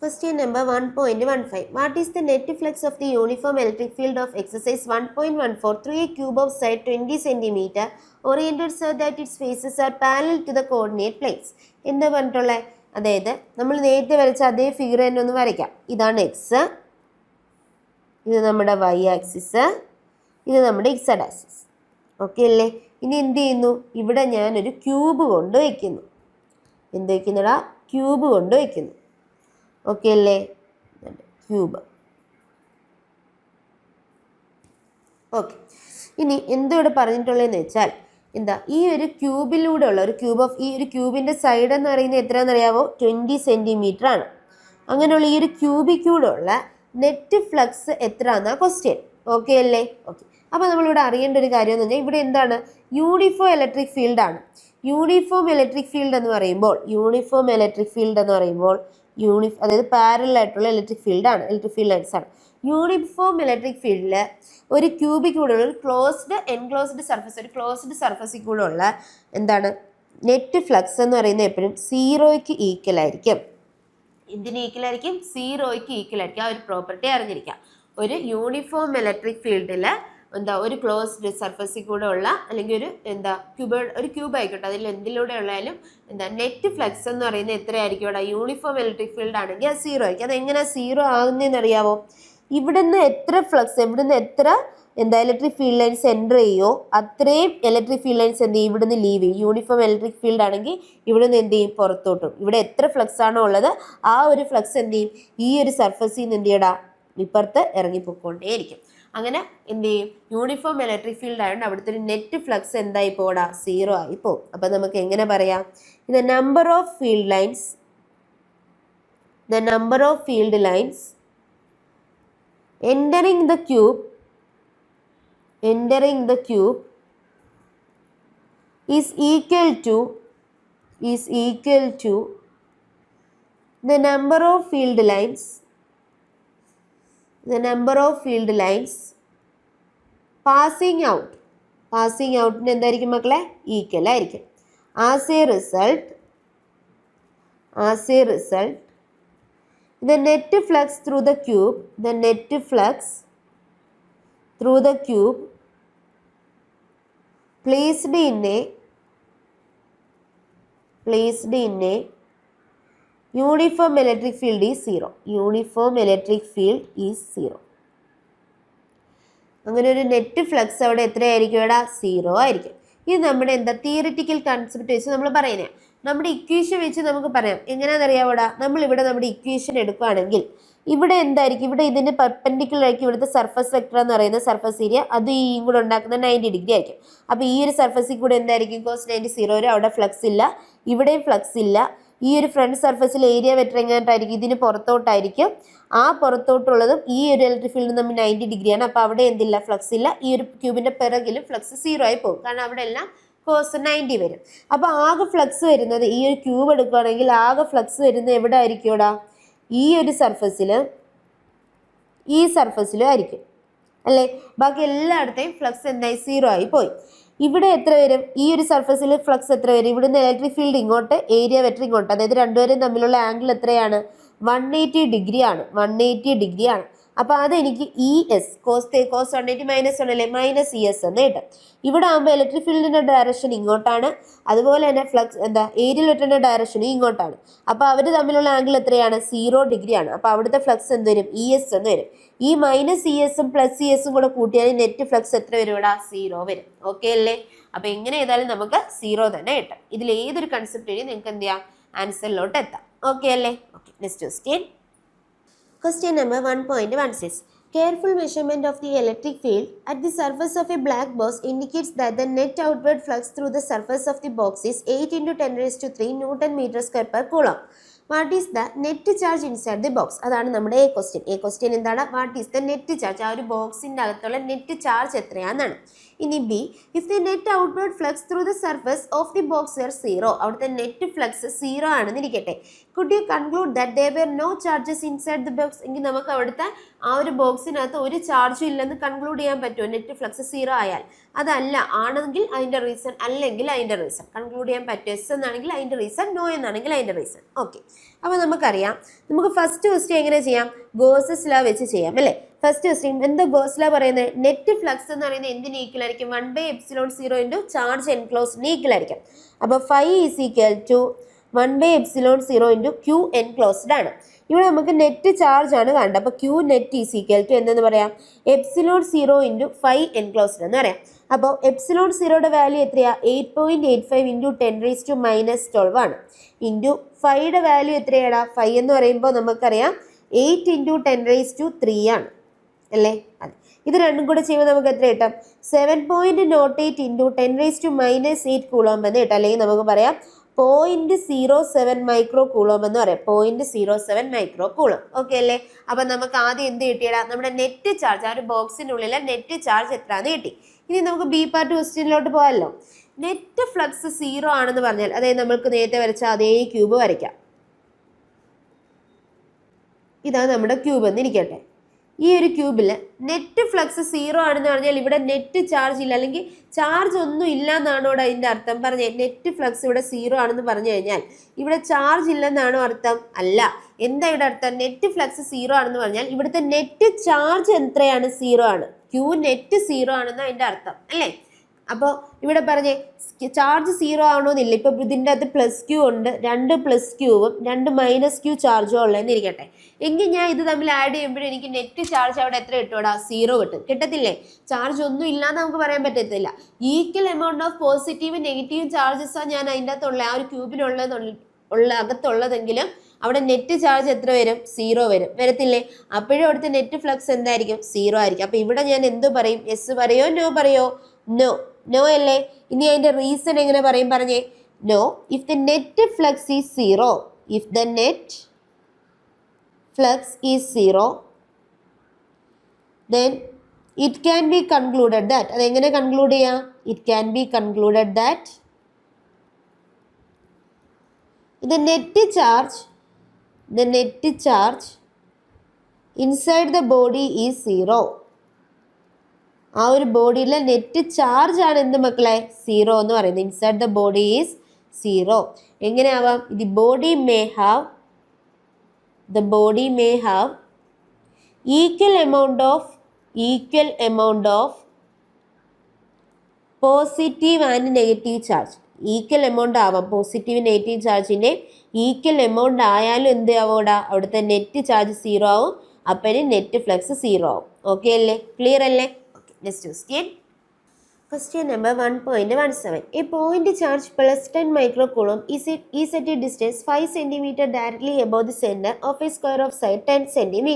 Question number 1.15. What is the net flux of the uniform electric field of exercise 1.14 through a cube of side 20 cm oriented so that its faces are parallel to the coordinate planes? എന്താ പറഞ്ഞിട്ടുള്ളത്? അതായത് നമ്മൾ നേരത്തെ വരച്ച അതേ figure തന്നെ ഒന്ന് വരയ്ക്കാം. ഇതാണ് എക്സ്, ഇത് നമ്മുടെ വൈ ആക്സിസ്, ഇത് നമ്മുടെ ഇസഡ് ആക്സിസ്. ഓക്കെ അല്ലേ? ഇനി എന്ത് ചെയ്യുന്നു? ഇവിടെ ഞാനൊരു ക്യൂബ് കൊണ്ട് വയ്ക്കുന്നു. എന്ത് വയ്ക്കുന്നടാ? ക്യൂബ് കൊണ്ട് വയ്ക്കുന്നു. ഓക്കെ അല്ലേ? ക്യൂബ്. ഓക്കെ. ഇനി എന്തോടെ പറഞ്ഞിട്ടുള്ളതെന്ന് വെച്ചാൽ എന്താ, ഈ ഒരു ക്യൂബിലൂടെ ഉള്ള ഒരു ക്യൂബ് ഓഫ് ഈ ഒരു ക്യൂബിൻ്റെ സൈഡ് എന്ന് പറയുന്നത് എത്രയാണെന്ന് അറിയാമോ? 20 സെൻറ്റിമീറ്റർ ആണ്. അങ്ങനെയുള്ള ഈ ഒരു ക്യൂബിക്കൂടെ ഉള്ള നെറ്റ് ഫ്ലക്സ് എത്രയാണെന്നാണ് ക്വസ്റ്റ്യൻ. ഓക്കെ അല്ലേ? ഓക്കെ. അപ്പോൾ നമ്മളിവിടെ അറിയേണ്ട ഒരു കാര്യം എന്ന് പറഞ്ഞാൽ ഇവിടെ എന്താണ്? യൂണിഫോം ഇലക്ട്രിക് ഫീൽഡാണ്. യൂണിഫോം ഇലക്ട്രിക് ഫീൽഡ് എന്ന് പറയുമ്പോൾ അതായത് പാരലൽ ആയിട്ടുള്ള ഇലക്ട്രിക് ഫീൽഡാണ്, ഇലക്ട്രിക് ഫീൽഡ് ലൈൻസ് ആണ്. യൂണിഫോം ഇലക്ട്രിക് ഫീൽഡിൽ ഒരു ക്യൂബിക് കൂടെ ഒരു എൻക്ലോസ്ഡ് സർഫസിൽ കൂടെ ഉള്ള എന്താണ് നെറ്റ് ഫ്ലക്സ് എന്ന് പറയുന്നത് എപ്പോഴും സീറോയ്ക്ക് ഈക്വൽ ആയിരിക്കും. എന്തിന് ഈക്വൽ ആയിരിക്കും? സീറോയ്ക്ക് ഈക്വൽ ആയിരിക്കും. ആ ഒരു പ്രോപ്പർട്ടി അറിഞ്ഞിരിക്കാം. ഒരു യൂണിഫോം ഇലക്ട്രിക് ഫീൽഡിൽ ഒരു ക്ലോസ്ഡ് സർഫസിൽ കൂടെ ഉള്ള അല്ലെങ്കിൽ ഒരു ക്യൂബ് ആയിക്കോട്ടെ, അതിൽ എന്തിലൂടെ ഉള്ളാലും നെറ്റ് ഫ്ലക്സ് എന്ന് പറയുന്നത് എത്രയായിരിക്കും? ഇവിടെ യൂണിഫോം ഇലക്ട്രിക് ഫീൽഡ് ആണെങ്കിൽ അത് സീറോ ആയിരിക്കും. അതെങ്ങനെ സീറോ ആകുന്നതെന്ന് അറിയാമോ? ഇവിടുന്ന് എത്ര ഇലക്ട്രിക് ഫീൽഡ് ലൈൻസ് എൻ്റർ ചെയ്യോ അത്രയും ഇലക്ട്രിക് ഫീൽഡ് ലൈൻസ് എന്ത് ചെയ്യും? ഇവിടുന്ന് ലീവ് ചെയ്യും. യൂണിഫോം ഇലക്ട്രിക് ഫീൽഡ് ആണെങ്കിൽ ഇവിടുന്ന് എന്ത് ചെയ്യും? പുറത്തോട്ടും. ഇവിടെ എത്ര ഫ്ലക്സ് ആണോ ഉള്ളത് ആ ഒരു ഫ്ലക്സ് എന്ത് ചെയ്യും? ഈ ഒരു സർഫസിൽ നിന്ന് എന്ത് ചെയ്യടാ? ഇപ്പുറത്ത് ഇറങ്ങിപ്പോയിക്കൊണ്ടേയിരിക്കും. അങ്ങനെ എന്ത് ചെയ്യും? യൂണിഫോം ഇലക്ട്രിക് ഫീൽഡ് ആയതുകൊണ്ട് അവിടുത്തെ ഒരു നെറ്റ് ഫ്ലക്സ് എന്തായി പോടാ? സീറോ ആയി പോകും. അപ്പം നമുക്ക് എങ്ങനെ പറയാം? The number of field lines entering the cube is equal to the number of field lines passing out എന്തായിരിക്കും മക്കളെ? ഈക്വൽ ആയിരിക്കും. As A result the net flux through the cube placed in a uniform electric field is zero. അങ്ങനെ ഒരു net flux അവിടെ എത്രയായിരിക്കും? ഇവിടെ zero ആയിരിക്കും. ഇത് നമ്മുടെ തിയറിറ്റിക്കൽ കൺസെപ്റ്റ് വെച്ച് നമ്മൾ പറയുന്നത്. നമ്മുടെ ഇക്വേഷൻ വെച്ച് നമുക്ക് പറയാം. എങ്ങനെയാണെന്നറിയാവൂടാ? നമ്മളിവിടെ നമ്മുടെ ഇക്വേഷൻ എടുക്കുകയാണെങ്കിൽ ഇവിടെ എന്തായിരിക്കും? ഇവിടെ ഇതിന് പെർപെൻഡിക്കുലർ ആയിരിക്കും ഇവിടുത്തെ സർഫസ് വെക്ടർ എന്ന് പറയുന്ന സർഫസ് ഏരിയ. അത് ഈ കൂടെ ഉണ്ടാക്കുന്ന 90 ഡിഗ്രി ആയിരിക്കും. അപ്പോൾ ഈ ഒരു സർഫസിൽ കൂടെ എന്തായിരിക്കും? cos 90 0 വരും. അവിടെ ഫ്ലക്സ് ഇല്ല, ഇവിടെയും ഫ്ലക്സ് ഇല്ല. ഈ ഒരു ഫ്രണ്ട് സർഫസിൽ ഏരിയ വെക്ടർ എങ്ങനെയായിട്ടായിരിക്കും? ഇതിന് പുറത്തോട്ടായിരിക്കും. ആ പുറത്തോട്ടുള്ളതും ഈ ഒരു ഇലക്ട്രിക് ഫീൽഡ് നമ്മൾ 90 ഡിഗ്രിയാണ്. അപ്പോൾ അവിടെ എന്തില്ല? ഫ്ലക്സ് ഇല്ല. ഈ ഒരു ക്യൂബിൻ്റെ പിറകിലും ഫ്ലക്സ് സീറോ ആയി പോകും. കാരണം അവിടെ എല്ലാം cos 90 വരും. അപ്പോൾ ആകെ ഫ്ലക്സ് വരുന്നത് ഈ ഒരു ക്യൂബ് എടുക്കുകയാണെങ്കിൽ ആകെ ഫ്ലക്സ് വരുന്നത് എവിടെ ആയിരിക്കും? ഇവിടെ ഈ ഒരു സർഫസിലും ആയിരിക്കും അല്ലേ? ബാക്കി എല്ലായിടത്തെയും ഫ്ലക്സ് എന്തായി? സീറോ ആയി പോയി. ഇവിടെ എത്ര വരും? ഈ ഒരു സർഫസിൽ ഫ്ലക്സ് എത്ര വരും? ഇവിടുന്ന് ഇലക്ട്രിക് ഫീൽഡ് ഇങ്ങോട്ട്, ഏരിയ വെക്ടർ ഇങ്ങോട്ട്. അതായത് രണ്ടുപേരും തമ്മിലുള്ള ആംഗിൾ എത്രയാണ്? 180 ഡിഗ്രിയാണ്. അപ്പോൾ അതെനിക്ക് ES cos 180 മൈനസ് 1 അല്ലേ? മൈനസ് ES എന്ന് കിട്ടും. ഇവിടെ ആകുമ്പോൾ ഇലക്ട്രിക് ഫീൽഡിൻ്റെ ഡയറക്ഷൻ ഇങ്ങോട്ടാണ്. അതുപോലെ തന്നെ ഫ്ലക്സ് ഏരിയൽ വെക്ടറിൻ്റെ ഡയറക്ഷനും ഇങ്ങോട്ടാണ്. അപ്പോൾ അവർ തമ്മിലുള്ള ആംഗിൾ എത്രയാണ്? 0 ഡിഗ്രിയാണ്. അപ്പോൾ അവിടുത്തെ ഫ്ലക്സ് എന്ത് വരും? ES എന്ന് വരും. ഈ മൈനസ് ESഉം പ്ലസ് ESഉം കൂടെ കൂട്ടിയാൽ നെറ്റ് ഫ്ലക്സ് എത്ര വരും? ഇവിടെ 0 വരും. ഓക്കെ അല്ലേ? അപ്പോൾ എങ്ങനെ ചെയ്താലും നമുക്ക് 0 തന്നെ കിട്ടും. ഇതിൽ ഏതൊരു കൺസെപ്റ്റ് വഴി നിങ്ങൾക്ക് എന്ത് ചെയ്യാം? ആൻസറിലോട്ട് എത്താം. ഓക്കെ അല്ലേ? Okay. Next question. Question number 1.16. Careful measurement of the electric field at the surface of a black box indicates that the net outward flux through the surface of the box is 8 × 10⁻³ Newton meter square per coulomb. What is the net charge inside the box? അതാണ് നമ്മുടെ A question. എന്താണ്? What is the net charge? ആ ഒരു ബോക്സിൻ്റെ അകത്തുള്ള net charge എത്രയാണെന്നാണ്. ഇനി B, if the net outward flux through the surface of the box were zero, അവിടുത്തെ നെറ്റ് ഫ്ലക്സ് സീറോ ആണെന്ന് ഇരിക്കട്ടെ. Could you conclude that there were no charges inside the box? എങ്കിൽ നമുക്ക് അവിടുത്തെ ആ ഒരു ബോക്സിനകത്ത് ഒരു ചാർജും ഇല്ലെന്ന് കൺക്ലൂഡ് ചെയ്യാൻ പറ്റുമോ നെറ്റ് ഫ്ലക്സ് സീറോ ആയാൽ? അതല്ല, ആണെങ്കിൽ അതിൻ്റെ റീസൺ, അല്ലെങ്കിൽ അതിൻ്റെ റീസൺ. കൺക്ലൂഡ് ചെയ്യാൻ പറ്റും എസ് എന്നാണെങ്കിൽ അതിൻ്റെ റീസൺ, നോ എന്നാണെങ്കിൽ അതിൻ്റെ റീസൺ. ഓക്കെ, അപ്പോൾ നമുക്കറിയാം, നമുക്ക് ഫസ്റ്റ് ക്വസ്റ്റ്യൻ എങ്ങനെ ചെയ്യാം? ഗോസസ് ലോ വെച്ച് ചെയ്യാം അല്ലേ? ഫസ്റ്റ് ക്വസ്റ്റ്യൻ എന്താ ഗോസ് ലോ പറയുന്നത്? നെറ്റ് ഫ്ലക്സ് എന്ന് പറയുന്നത് എന്തിന് ഈക്വൽ ആയിരിക്കും? 1/ε0 ഇൻറ്റു ചാർജ് എൻക്ലോസ്ഡിന് ഈക്വൽ ആയിരിക്കും. അപ്പോൾ phi is equal to 1/ε0 into Q enclosed ആണ്. ഇവിടെ നമുക്ക് നെറ്റ് ചാർജ് ആണ് കാണേണ്ടത്. അപ്പോൾ Q net is equal to എന്തെന്ന് പറയാം? ε0 ഇൻറ്റു ഫൈ എൻക്ലോസ്ഡ് എന്ന് പറയാം. അപ്പോൾ ε0യുടെ വാല്യൂ എത്രയാ? 8.85 ഇൻറ്റു 10⁻⁻12 ആണ്. ഇൻറ്റു ഫൈയുടെ വാല്യൂ എത്രയാടാ? ഫൈ എന്ന് പറയുമ്പോൾ നമുക്കറിയാം 8 ഇൻറ്റു 10⁻³ ആണ് അല്ലേ? അതെ, ഇത് രണ്ടും കൂടെ ചെയ്യുമ്പോൾ നമുക്ക് എത്ര കിട്ടും? 7.08 ഇൻറ്റു 10⁻⁻8 കൂളോം എന്ന് കിട്ടും. അല്ലെങ്കിൽ നമുക്ക് പറയാം 0.07 മൈക്രോ കൂളോം എന്ന് പറയാം. 0.07 മൈക്രോ കൂളോം. ഓക്കെ അല്ലേ? അപ്പം നമുക്ക് ആദ്യം എന്ത് കിട്ടിയടാ? നമ്മുടെ നെറ്റ് ചാർജ്, ആ ഒരു ബോക്സിനുള്ളിലെ നെറ്റ് ചാർജ് എത്രയാണെന്ന് കിട്ടി. ഇനി നമുക്ക് ബി പാർട്ട് ക്വസ്റ്റ്യനിലോട്ട് പോകാമല്ലോ. നെറ്റ് ഫ്ലക്സ് സീറോ ആണെന്ന് പറഞ്ഞാൽ, അതായത് നമ്മൾക്ക് നേരത്തെ വരച്ച അതേ ക്യൂബ് വരയ്ക്കാം. ഇതാണ് നമ്മുടെ ക്യൂബ് എന്നിരിക്കട്ടെ. ഈ ഒരു ക്യൂബിൽ നെറ്റ് ഫ്ലക്സ് സീറോ ആണെന്ന് പറഞ്ഞാൽ ഇവിടെ നെറ്റ് ചാർജ് ഇല്ല, അല്ലെങ്കിൽ ചാർജ് ഒന്നും ഇല്ല എന്നാണോ അതിൻ്റെ അർത്ഥം? പറഞ്ഞേ, നെറ്റ് ഫ്ലക്സ് ഇവിടെ സീറോ ആണെന്ന് പറഞ്ഞു കഴിഞ്ഞാൽ ഇവിടെ ചാർജ് ഇല്ലെന്നാണോ അർത്ഥം? അല്ല. എന്താ ഇവിടെ അർത്ഥം? നെറ്റ് ഫ്ലക്സ് സീറോ ആണെന്ന് പറഞ്ഞാൽ ഇവിടുത്തെ നെറ്റ് ചാർജ് എത്രയാണ്? സീറോ ആണ്. ക്യൂ നെറ്റ് സീറോ ആണെന്ന് അതിൻ്റെ അർത്ഥം അല്ലേ? അപ്പോൾ ഇവിടെ പറഞ്ഞേ ചാർജ് സീറോ ആവണമെന്നില്ല. ഇപ്പം ഇതിൻ്റെ അകത്ത് പ്ലസ് ക്യൂ ഉണ്ട്, 2 പ്ലസ് ക്യൂവും 2 മൈനസ് ക്യൂ ചാർജും ഉള്ളതെന്ന് ഇരിക്കട്ടെ. എങ്കിൽ ഞാൻ ഇത് തമ്മിൽ ആഡ് ചെയ്യുമ്പോഴും എനിക്ക് നെറ്റ് ചാർജ് അവിടെ എത്ര കിട്ടുമോടാ? സീറോ കിട്ടും. കിട്ടത്തില്ലേ? ചാർജ് ഒന്നും ഇല്ലാന്ന് നമുക്ക് പറയാൻ പറ്റത്തില്ല. Equal amount of positive negative ചാർജസാണ് ഞാൻ അതിൻ്റെ അകത്തുള്ള ആ ഒരു അകത്തുള്ളതെങ്കിലും അവിടെ നെറ്റ് ചാർജ് എത്ര വരും? സീറോ വരും. വരത്തില്ലേ? അപ്പോഴും അവിടുത്തെ നെറ്റ് ഫ്ലക്സ് എന്തായിരിക്കും? സീറോ ആയിരിക്കും. അപ്പോൾ ഇവിടെ ഞാൻ എന്ത് പറയും? യെസ് പറയോ നോ പറയോ? നോ. നോ അല്ലേ? ഇനി അതിൻ്റെ റീസൺ എങ്ങനെ പറയും? പറഞ്ഞേ. No, if the net flux is zero, if the net flux is zero, then it can be concluded that, അതെങ്ങനെ കൺക്ലൂഡ് ചെയ്യാം? it can be concluded that the net charge inside the body is zero. ആ ഒരു ബോഡിയിലെ net charge ആണ് എന്ത് മക്കളെ? Zero എന്ന് പറയുന്നത്. Inside the body is zero. എങ്ങനെയാവാം? The body may have equal amount of positive and negative charge. Equal amount ആവാം. Positive negative ചാർജിൻ്റെ ഈക്വൽ എമൗണ്ട് ആയാലും എന്ത് ആവോടാ? അവിടുത്തെ നെറ്റ് ചാർജ് സീറോ ആവും. അപ്പം നെറ്റ് ഫ്ലക്സ് സീറോ ആവും. ഓക്കെ അല്ലേ? ക്ലിയർ അല്ലേ? Next question number 1.17. A point charge plus 10 microcoulomb is at a distance 5 cm directly above the center of a square of side 10 cm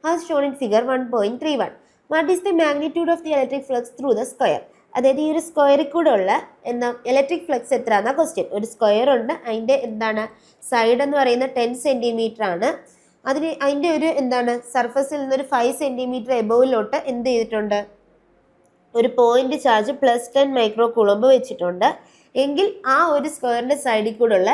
as shown in figure 1.31. What is the magnitude of the electric flux through the square? അതായത് ഈ ഒരു സ്ക്വയറിൽ കൂടെ ഉള്ള electric flux എത്രയാണെന്ന question. ഒരു square ഉണ്ട്, അതിൻ്റെ side എന്ന് പറയുന്നത് 10 സെൻറ്റിമീറ്റർ ആണ്. അതിൻ്റെ ഒരു സർഫസിൽ നിന്നൊരു 5 സെൻറ്റിമീറ്റർ എബോവിലോട്ട് എന്ത് ചെയ്തിട്ടുണ്ട്? ഒരു point charge plus 10 micro coulomb വെച്ചിട്ടുണ്ട്. എങ്കിൽ ആ ഒരു സ്ക്വയറിൻ്റെ സൈഡിൽ കൂടെ ഉള്ള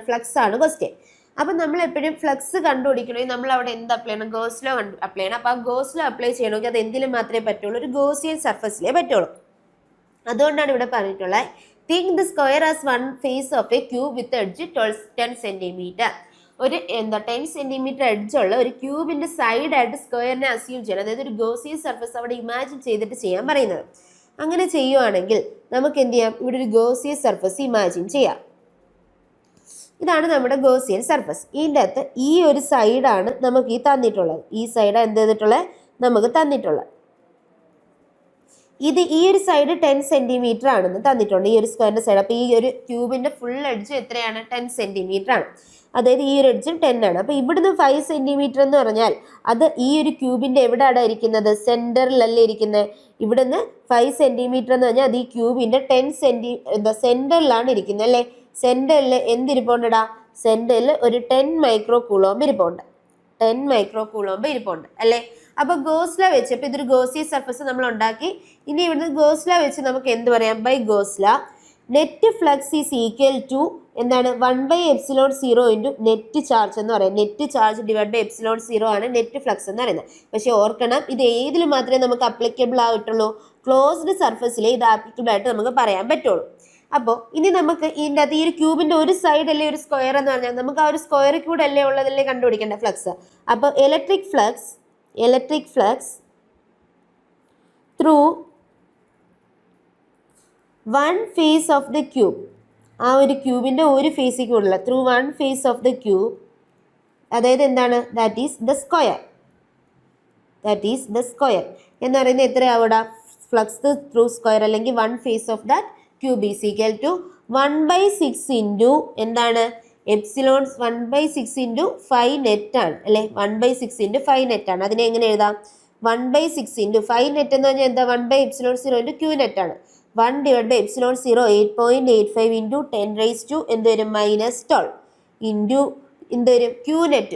ഫ്ലക്സ് ആണ് ക്വസ്റ്റ്യൻ. അപ്പം നമ്മൾ എപ്പോഴും ഫ്ലക്സ് കണ്ടുപിടിക്കണമെങ്കിൽ നമ്മൾ അവിടെ എന്ത് അപ്ലൈ ചെയ്യണം? ഗോസ് ലോ അപ്ലൈ ചെയ്യണം. അപ്പോൾ ആ ഗോസ് ലോ അപ്ലൈ ചെയ്യണമെങ്കിൽ അത് എന്തിലും മാത്രമേ പറ്റുള്ളൂ? ഒരു ഗോസിയൻ സർഫസിലേ പറ്റുള്ളൂ. അതുകൊണ്ടാണ് ഇവിടെ പറഞ്ഞിട്ടുള്ളത് think the square as one face of a cube with edge 10 centimetre. ഒരു 10 സെൻറ്റിമീറ്റർ എഡ്ജുള്ള ഒരു ക്യൂബിൻ്റെ സൈഡായിട്ട് സ്ക്വയറിനെ അസ്യൂം ചെയ്യണം. അതായത് ഒരു ഗോസിയൻ സർഫസ് അവിടെ ഇമാജിൻ ചെയ്തിട്ട് ചെയ്യാൻ പറയുന്നത്. അങ്ങനെ ചെയ്യുവാണെങ്കിൽ നമുക്ക് എന്ത് ചെയ്യാം? ഇവിടെ ഒരു ഗോസിയൻ സർഫസ് ഇമാജിൻ ചെയ്യാം. ഇതാണ് നമ്മുടെ ഗോസിയൻ സർഫസ്. ഇതിൻ്റെ അകത്ത് ഈ ഒരു സൈഡാണ് നമുക്ക് ഈ തന്നിട്ടുള്ളത്. ഈ സൈഡാണ് എന്ത് ചെയ്തിട്ടുള്ളത്? നമുക്ക് തന്നിട്ടുള്ളത്. ഈ ഒരു സൈഡ് 10 സെൻറ്റിമീറ്റർ ആണെന്ന് തന്നിട്ടുണ്ട്, ഈ ഒരു സ്ക്വയറിൻ്റെ സൈഡ്. അപ്പോൾ ഈ ഒരു ക്യൂബിൻ്റെ ഫുൾ എഡ്ജ് എത്രയാണ്? 10 സെൻറ്റിമീറ്റർ ആണ്. അതായത് ഈ ഒരു എഡ്ജും 10 ആണ്. അപ്പോൾ ഇവിടുന്ന് 5 സെൻറ്റിമീറ്റർ എന്ന് പറഞ്ഞാൽ അത് ഈ ഒരു ക്യൂബിൻ്റെ എവിടെയാണ് ഇരിക്കുന്നത്? സെൻറ്ററിലല്ലേ ഇരിക്കുന്നത്. ഇവിടുന്ന് 5 സെൻറ്റിമീറ്റർ എന്ന് പറഞ്ഞാൽ അത് ഈ ക്യൂബിൻ്റെ സെൻറ്ററിലാണ് ഇരിക്കുന്നത് അല്ലേ? സെൻറ്ററിൽ എന്തിരിപ്പുണ്ടടാ? സെൻറ്ററിൽ ഒരു 10 മൈക്രോ കൂളോംബ് ഇരിപ്പുണ്ട്. 10 മൈക്രോ കൂളോംബ് ഇരിപ്പുണ്ട് അല്ലേ. അപ്പൊ ഗോസ് ലോ വെച്ച് ഇപ്പൊ ഇതൊരു ഗോസിയസ് സർഫസ് നമ്മൾ ഉണ്ടാക്കി. ഇനി ഇവിടുന്ന് ഗോസ് ലോ വെച്ച് നമുക്ക് എന്ത് പറയാം? By Gauss law net flux is equal to എന്താണ് 1/ε0 ഇൻറ്റു നെറ്റ് ചാർജ് എന്ന് പറയാം. നെറ്റ് ചാർജ് ഡിവൈഡ് ബൈ ε0 ആണ് നെറ്റ് ഫ്ലക്സ് എന്ന് പറയുന്നത്. പക്ഷെ ഓർക്കണം, ഇത് ഏതിൽ മാത്രമേ നമുക്ക് അപ്ലിക്കബിൾ ആയിട്ടുള്ളൂ? ക്ലോസ്ഡ് സർഫസിലെ ഇത് ആപ്ലിക്കബിൾ ആയിട്ട് നമുക്ക് പറയാൻ പറ്റുള്ളൂ. അപ്പോൾ ഇനി നമുക്ക് ഇതിൻ്റെ അകത്ത് ഈ ഒരു ക്യൂബിന്റെ ഒരു സൈഡ് അല്ലേ ഒരു സ്ക്വയർ എന്ന് പറഞ്ഞാൽ നമുക്ക് ആ ഒരു സ്ക്വയർ കൂടെ അല്ലേ ഉള്ളതല്ലേ കണ്ടുപിടിക്കേണ്ട ഫ്ലക്സ്. അപ്പോൾ electric flux through one face of the cube, ആ ഒരു ക്യൂബിന്റെ ഒരു ഫേസിൽ കൂടുതൽ through one face of the cube, അതായത് എന്താണ്? ദാറ്റ് ഈസ് ദ സ്ക്വയർ എന്ന് പറയുന്നത് എത്രയാവൂടാ? ഫ്ലക്സ് ത്രൂ സ്ക്വയർ അല്ലെങ്കിൽ one face of that cube is equal to 1/6 into എന്താണ്? എപ്സിലോൺ 1/6 ഇൻറ്റു 5 നെറ്റ് ആണ് അല്ലെ. 1/6 ഇൻറ്റു 5 നെറ്റ് ആണ്. അതിനെ എങ്ങനെ എഴുതാം? 1/6 ഇൻറ്റു 5 നെറ്റ് എന്ന് പറഞ്ഞാൽ എന്താ? 1/ε0 ഇൻറ്റു ക്യൂ നെറ്റ് ആണ്. 1 ഡിവൈഡ് ബൈ ε0 8.85 ഇൻറ്റു 10 എന്ത് വരും? -12 ഇൻറ്റു എന്ത് വരും? ക്യൂ നെറ്റ്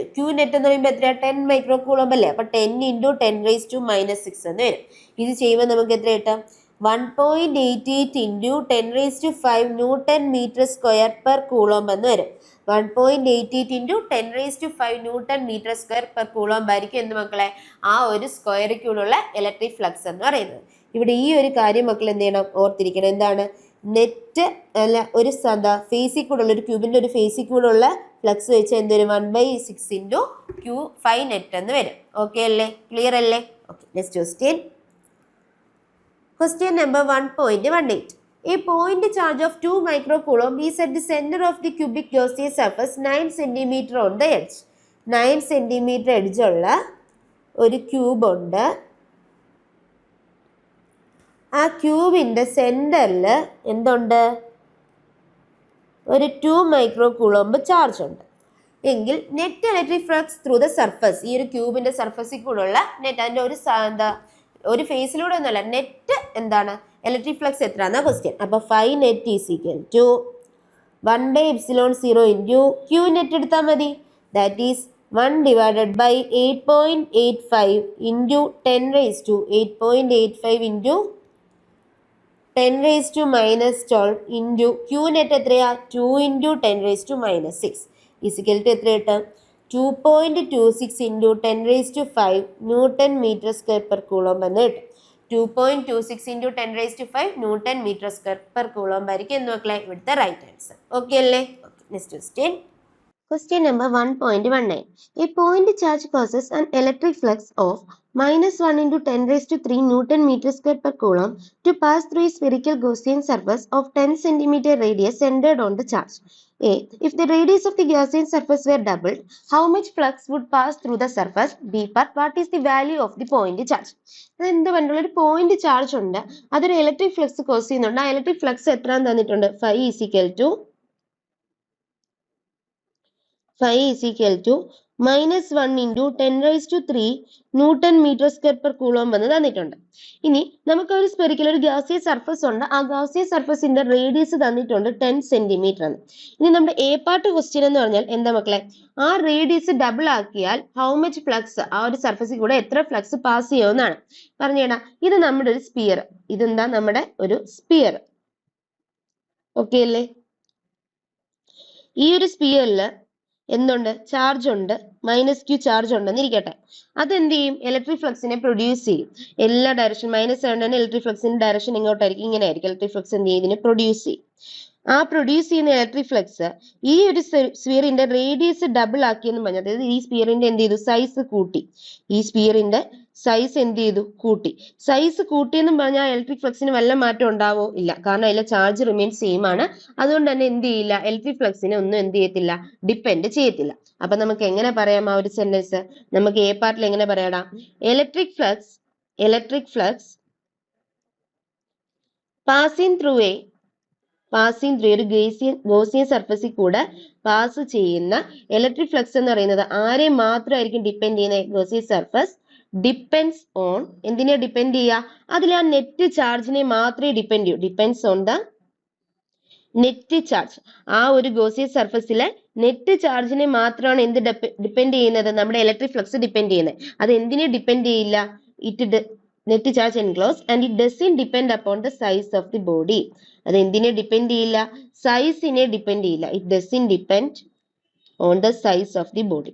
എന്ന് പറയുമ്പോൾ എത്രയാ? 10 മൈക്രോ കൂളോംബ് അല്ലേ. അപ്പൊ 10 ഇൻറ്റു 10⁻⁻6 എന്ന് വരും. ഇത് ചെയ്യുമ്പോൾ നമുക്ക് എത്ര കിട്ടും? 1.88 into 10⁵ newton metre square per coulomb എന്ന് വരും. 1.88 into 10⁵ newton metre square per coulomb ആയിരിക്കും എന്ത് മക്കളെ? ആ ഒരു സ്ക്വയറിക്കുള്ള ഇലക്ട്രിക് ഫ്ലക്സ് എന്ന് പറയുന്നത്. ഇവിടെ ഈ ഒരു കാര്യം മക്കൾ എന്ത് ചെയ്യണം? ഓർത്തിരിക്കണം. എന്താണ്? നെറ്റ് അല്ല ഒരു ഫേസിൽ കൂടെ ഒരു ക്യൂബിന്റെ ഒരു ഫേസിൽ കൂടെ ഉള്ള ഫ്ലക്സ് വെച്ച് എന്തൊരു 1/6 ഇൻറ്റു Q5 നെറ്റ് എന്ന് വരും. ഓക്കെ അല്ലേ? ക്ലിയർ അല്ലേ? Okay, next question. Question number 1.18. A point charge of 2 microcoulomb is at the center of the cubic Gaussian surface 9 cm on the edge. 9 cm edge ഉള്ള ഒരു cube ഉണ്ട്. ആ ക്യൂബിന്റെ സെന്ററിൽ എന്തുണ്ട്? ഒരു 2 മൈക്രോ കൂളോംബ് ചാർജ് ഉണ്ട് എങ്കിൽ net electric flux through the surface, ഈ ഒരു ക്യൂബിന്റെ സർഫസിൽ കൂടെ ഉള്ള നെറ്റ്, അതിന്റെ ഒരു ഒരു ഫേസിലൂടെ ഒന്നുമല്ല, നെറ്റ് എന്താണ്? ഇലക്ട്രിക് ഫ്ലക്സ് എത്രയാണെന്നാ ക്വസ്റ്റ്യൻ. അപ്പൊ 5 net is equal to 1/ε0 into Q net എടുത്താൽ മതി. That is 1 divided by 8.85 into 10⁻8.85 into 10⁻⁻12 into Q net എത്രയാ? 2 ഇൻറ്റു 10⁻⁻6 ഈസിക്കൽ ടു എത്ര കിട്ടും? 2.26 into 10⁵ newton metre square per coulomb എന്ന് കിട്ടും. 2.26 into 10⁵ newton metre square per coulomb ആയിരിക്കും എന്ന് മക്കളെ ഇവിടുത്തെ റൈറ്റ് ആൻസർ. ഓക്കെ അല്ലേ? Next question. Question number 1.19. A point charge causes an electric flux of -1 into 10⁻³ Newton meter square per coulomb to pass through a spherical Gaussian surface of 10 cm radius centered on the charge. A. If the radius of the Gaussian surface were doubled, how much flux would pass through the surface? B part, what is the value of the point charge? എന്ത് പറഞ്ഞിട്ടുള്ള ഒരു point charge ഉണ്ട്, അതൊരു electric flux cos ചെയ്യുന്നുണ്ട്. ആ electric flux എത്ര തന്നിട്ടുണ്ട്? 5 is equal to -1 into 10⁻³ newton metre square per coulomb എന്ന് തന്നിട്ടുണ്ട്. ഇനി നമുക്ക് ഒരു സ്പെറിക്കൽ ഒരു ഗാസിയസ് സർഫസ് ഉണ്ട്. ആ ഗാസിയസ് സർഫസിന്റെ റേഡിയസ് തന്നിട്ടുണ്ട് 10 സെന്റിമീറ്റർ എന്ന്. ഇനി നമ്മുടെ എ പാർട്ട് ക്വസ്റ്റ്യൻ എന്ന് പറഞ്ഞാൽ എന്താ മക്കളെ? ആ റേഡിയസ് ഡബിൾ ആക്കിയാൽ ഹൗ മച്ച് ഫ്ലക്സ്, ആ ഒരു സർഫസിൽ കൂടെ എത്ര ഫ്ലക്സ് പാസ് ചെയ്യുമെന്നാണ് പറഞ്ഞേടാ. ഇത് നമ്മുടെ ഒരു സ്പിയർ, ഇതെന്താ? നമ്മുടെ ഒരു സ്പിയർ. ഓക്കെ അല്ലേ? ഈ ഒരു സ്പിയറിൽ എന്തുണ്ട്? ചാർജ് ഉണ്ട്, -q ചാർജ് ഉണ്ടെന്ന് ഇരിക്കട്ടെ. അതെന്ത് ചെയ്യും? ഇലക്ട്രിക് ഫ്ലക്സിനെ പ്രൊഡ്യൂസ് ചെയ്യും. എല്ലാ ഡയറക്ഷൻ -7 ഇലക്ട്രിക് ഫ്ലക്സിന്റെ ഡയറക്ഷൻ ഇങ്ങോട്ടായിരിക്കും, ഇങ്ങനെ ആയിരിക്കും. ഇലക്ട്രിക് ഫ്ലക്സ് എന്ത് ചെയ്യും? ഇതിനെ പ്രൊഡ്യൂസ് ചെയ്യും. ആ പ്രൊഡ്യൂസ് ചെയ്യുന്ന ഇലക്ട്രിക് ഫ്ലക്സ് ഈ ഒരു സ്പിയറിന്റെ റേഡിയസ് ഡബിൾ ആക്കിയെന്ന് പറഞ്ഞു. അതായത് ഈ സ്പിയറിന്റെ എന്ത് ചെയ്തു? സൈസ് കൂട്ടി. ഈ സ്പിയറിന്റെ സൈസ് എന്ത് ചെയ്തു? കൂട്ടി. സൈസ് കൂട്ടിയെന്നും പറഞ്ഞാൽ ഇലക്ട്രിക് ഫ്ലക്സിന് വല്ല മാറ്റം ഉണ്ടാവോ? ഇല്ല, കാരണം അതിലെ ചാർജ് റിമെയിൻ സെയിം ആണ്. അതുകൊണ്ട് തന്നെ എന്ത് ചെയ്യില്ല? ഇലക്ട്രിക് ഫ്ലക്സിനെ ഒന്നും എന്ത് ചെയ്യത്തില്ല? ഡിപ്പെൻഡ് ചെയ്യത്തില്ല. അപ്പൊ നമുക്ക് എങ്ങനെ പറയാം ആ ഒരു സെന്റൻസ്? നമുക്ക് എ പാർട്ടിൽ എങ്ങനെ പറയാടാ? ഇലക്ട്രിക് ഫ്ലക്സ് പാസിംഗ് ത്രൂ ഒരു ഗോസിയൻ സർഫസിൽ കൂടെ പാസ് ചെയ്യുന്ന ഇലക്ട്രിക് ഫ്ലക്സ് എന്ന് പറയുന്നത് ആരെ മാത്രമായിരിക്കും ഡിപ്പെൻഡ് ചെയ്യുന്നത്? ഗോസിയൻ സർഫസ് ഡിപ്പെൻഡ്സ് ഓൺ, എന്തിനെ ഡിപ്പെൻഡ് ചെയ്യുക? അതിൽ ആ നെറ്റ് ചാർജിനെ മാത്രമേ ഡിപ്പെൻഡ് ചെയ്യൂ. Depends on the net charge, ആ ഒരു ഗോസിയൻ സർഫസിലെ നെറ്റ് ചാർജിനെ മാത്രമാണ് എന്ത് ഡിപ്പെൻഡ് ചെയ്യുന്നത്, നമ്മുടെ ഇലക്ട്രിക് ഫ്ലക്സ് ഡിപ്പെൻഡ് ചെയ്യുന്നത്. അത് എന്തിനെ ഡിപ്പെൻഡ് ചെയ്യില്ല, net charge enclose and it doesn't depend upon the size of the body. അത് എന്തിനെ ഡിപ്പെൻഡ് ചെയ്യില്ല, സൈസിനെ ഡിപ്പെൻഡ് ചെയ്യില്ല. It doesn't depend on the size of the body.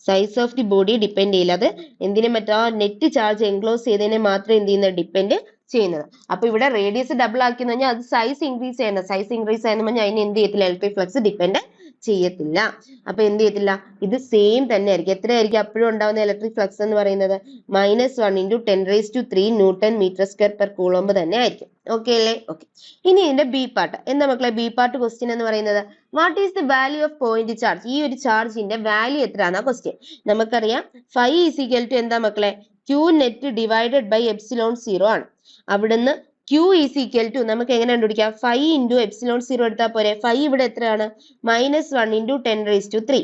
Size of the body depend ചെയ്യില്ല. അത് എന്തിനെ മറ്റാ നെറ്റ് ചാർജ് എൻക്ലോസ് ചെയ്തതിനെ മാത്രം എന്ത് ചെയ്യുന്നത്, ഡിപ്പെൻഡ് ചെയ്യുന്നത്. അപ്പൊ ഇവിടെ റേഡിയസ് ഡബിൾ ആക്കി കഴിഞ്ഞാൽ അത് സൈസ് ഇൻക്രീസ് ചെയ്യണം. സൈസ് ഇൻക്രീസ് ചെയ്യുന്ന പറഞ്ഞാൽ അതിന് എന്ത് ചെയ്യത്തില്ല, ഇലക്ട്രിക് ഫ്ലക്സ് ഡിപ്പെൻഡ് ചെയ്യത്തില്ല. അപ്പൊ എന്ത് ചെയ്യത്തില്ല, ഇത് സെയിം തന്നെ ആയിരിക്കും. എത്രയായിരിക്കും അപ്പോഴും ഉണ്ടാവുന്ന ഇലക്ട്രിക് ഫ്ലക്സ് എന്ന് പറയുന്നത്, -1 × 10⁻³ newton metre square per coulomb തന്നെ ആയിരിക്കും. ഓക്കെ അല്ലേ? ഓക്കെ. ഇനി ഇതിന്റെ ബി പാർട്ട് എന്താ മക്കളെ? ബി പാർട്ട് ക്വസ്റ്റ്യൻ എന്ന് പറയുന്നത് what is the value of point charge. ഈ ഒരു ചാർജിന്റെ വാല്യൂ എത്രയാണ് ക്വസ്റ്റ്യൻ. നമുക്കറിയാം φ = എന്താ മക്കളെ, Q നെറ്റ് ഡിവൈഡഡ് ബൈ ε0 ആണ്. അവിടുന്ന് Q = നമുക്ക് എങ്ങനെ കണ്ടുപിടിക്കാം, φ × ε0 എടുത്താൽ പോരെ. φ ഇവിടെ എത്രയാണ്, -1 × 10⁻³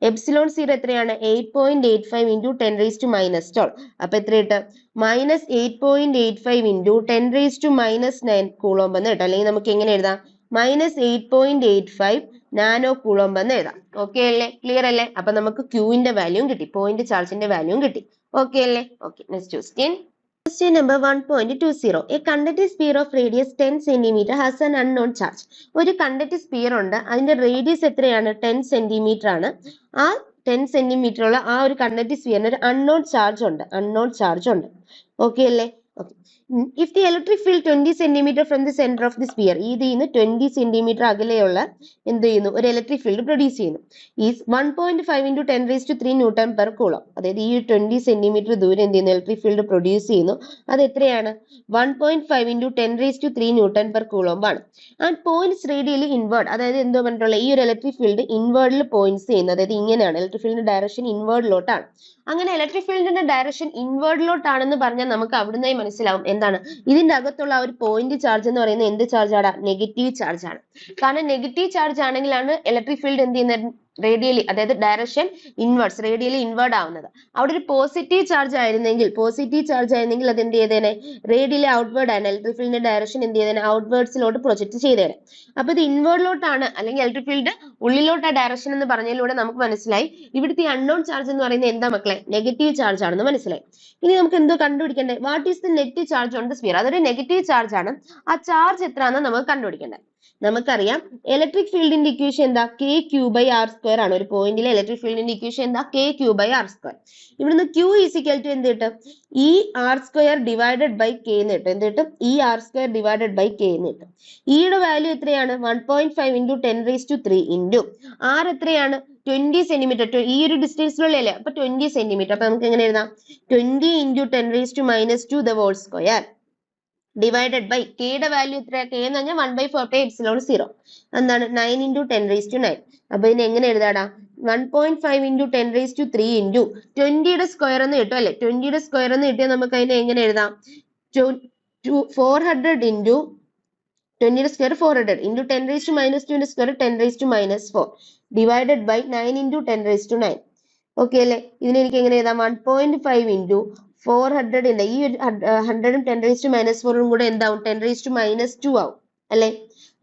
ε0 എത്രയാണ്, 8.85 × 10⁻⁻12. അപ്പൊ എത്ര കിട്ടും, -8.85 × 10⁻⁹ കൂളോംബ് എന്ന് കിട്ടും. അല്ലെങ്കിൽ നമുക്ക് എങ്ങനെ എഴുതാം, -8.85 നാനോ കൂളോംബ് എന്ന് എഴുതാം. ഓക്കെ അല്ലേ? ക്ലിയർ അല്ലേ? അപ്പൊ നമുക്ക് ക്യൂവിന്റെ വാല്യൂം കിട്ടി, പോയിന്റ് ചാർജിന്റെ വാല്യൂം കിട്ടി. ഓക്കെ അല്ലേ? Okay. Next question. Question number 1.20. A conductive sphere of radius 10 cm has an unknown charge. ഒരു കണ്ടക്ടീവ് സ്പിയർ ഉണ്ട്, അതിന്റെ റേഡിയസ് എത്രയാണ്, 10 സെന്റിമീറ്റർ ആണ്. ആ 10 സെന്റിമീറ്റർ ഉള്ള ആ ഒരു കണ്ടക്ടീവ് സ്പിയറിന് ഒരു അൺനോൺ ചാർജ് ഉണ്ട്. ഓക്കെ അല്ലേ? Okay. If the electric field 20 cm from the center of the sphere, ഇതിന്ന് 20 cm അകലെയുള്ള എന്ത് ചെയ്യുന്നു, ഒരു ഇലക്ട്രിക് ഫീൽഡ് പ്രൊഡ്യൂസ് ചെയ്യുന്നു. Is 1.5 × 10⁻³ newton per coulomb. അതായത് ഈ 20 സെന്റിമീറ്റർ ദൂരം എന്ത് ചെയ്യുന്നു, ഇലക്ട്രിക് ഫീൽഡ് പ്രൊഡ്യൂസ് ചെയ്യുന്നു. അത് എത്രയാണ്, 1.5 × 10⁻³ ന്യൂട്ടൺ പെർ കൂളോംബ് ആണ്. And points radially inward. അതായത് എന്തോ പറഞ്ഞിട്ടുള്ള ഈ ഒരു ഇലക്ട്രിക് ഫീൽഡ് ഇൻവേർഡിൽ പോയിന്റ്സ് ചെയ്യുന്നത്. അതായത് ഇങ്ങനെയാണ് ഇലക്ട്രിക് ഫീൽഡിന്റെ ഡയറക്ഷൻ ഇൻവേർഡിലോട്ടാണ്. അങ്ങനെ ഇലക്ട്രിക് ഫീൽഡിന്റെ ഡയറക്ഷൻ ഇൻവേർഡിലോട്ടാണെന്ന് പറഞ്ഞാൽ നമുക്ക് അവിടുന്ന് മനസ്സിലാവും എന്താണ്, ഇതിന്റെ അകത്തുള്ള ആ ഒരു പോയിന്റ് ചാർജ് എന്ന് പറയുന്നത് എന്ത് ചാർജാണ്, നെഗറ്റീവ് ചാർജ് ആണ്. കാരണം നെഗറ്റീവ് ചാർജ് ആണെങ്കിലാണ് ഇലക്ട്രിക് ഫീൽഡ് എന്ത് ചെയ്യുന്നത്, റേഡിയലി, അതായത് ഡയറക്ഷൻ ഇൻവേർഡ്സ്, റേഡിയലി ഇൻവേർഡ് ആവുന്നത്. അവിടെ ഒരു പോസിറ്റീവ് ചാർജ് ആയിരുന്നെങ്കിൽ അത് എന്ത് ചെയ്തേനെ, റേഡിയലി ഔട്ട്വേർഡ് ആണ്. ഇലക്ട്രിക് ഫീൽഡിന്റെ ഡയറക്ഷൻ എന്ത് ചെയ്തേനെ, ഔട്ട്വേർഡ്സിലോട്ട് പ്രൊജക്ട് ചെയ്തേനെ. അപ്പൊ ഇത് ഇൻവേർഡിലോട്ടാണ്, അല്ലെങ്കിൽ ഇലക്ട്രിക് ഫീൽഡ് ഉള്ളിലോട്ടാ ഡയറക്ഷൻ എന്ന് പറഞ്ഞതിലൂടെ നമുക്ക് മനസ്സിലായി ഇവിടുത്തെ അൺനോൺ ചാർജ് എന്ന് പറയുന്നത് എന്താ മക്കളെ, നെഗറ്റീവ് ചാർജ് ആണെന്ന് മനസ്സിലായി. ഇനി നമുക്ക് എന്തോ കണ്ടുപിടിക്കണ്ടേ, what is the net charge on the sphere. അതൊരു നെഗറ്റീവ് ചാർജ് ആണ്. ആ ചാർജ് എത്രയാണെന്ന് നമുക്ക് കണ്ടുപിടിക്കണ്ടേ. നമുക്കറിയാം ഇലക്ട്രിക് ഫീൽഡിന്റെ ഇക്വേഷൻ എന്താ, kq/r² ആണ്. ഒരു പോയിന്റിലെ ഇലക്ട്രിക് ഫീൽഡിന്റെ ഇക്വേഷൻ എന്താ, kq/r². ഇവിടുന്ന് q = എന്ത് കിട്ടും, E r² divided by k എന്ന് കിട്ടും. എന്ത് കിട്ടും, E r² divided by k എന്ന് കിട്ടും. യുടെ വാല്യൂ എത്രയാണ്, 1.5 × 10⁻³ ഇൻറ്റു r എത്രയാണ്, 20 സെന്റിമീറ്റർ. ഈ ഒരു ഡിസ്റ്റൻസിലുള്ള അപ്പൊ 20 സെന്റിമീറ്റർ. അപ്പൊ നമുക്ക് എങ്ങനെ എഴുതാം, 20 × 10⁻² ഡിവൈഡഡ് ബൈ k യുടെ വാല്യൂ എത്ര, k എന്ന് പറഞ്ഞാൽ 1/4πε0 എന്താണ്, 9 × 10⁻⁹. അപ്പൊ ഇതിന് എങ്ങനെ എഴുതാടാ, 1.5 × 10⁻³ ഇൻറ്റു 20യുടെ സ്ക്വയർ എന്ന് കിട്ടും അല്ലെ. 20യുടെ സ്ക്വയർ എന്ന് കിട്ടിയാൽ നമുക്ക് അതിനെ എങ്ങനെ എഴുതാം, 400 ഇൻറ്റു 20യുടെ സ്ക്വയർ 400 ഇൻറ്റു 10⁻²ന്റെ സ്ക്വയർ 10⁻⁻4 ഡിവൈഡഡ് ബൈ 9 × 10⁻⁹. ഓക്കെ അല്ലെ. ഇതിന് എനിക്ക് എങ്ങനെ എഴുതാം, 1.5 ഇൻറ്റു 400 ഉണ്ട്. ഈ 100ഉം 10⁻⁻4ഉം കൂടെ എന്താവും, 10⁻² ആവും അല്ലെ.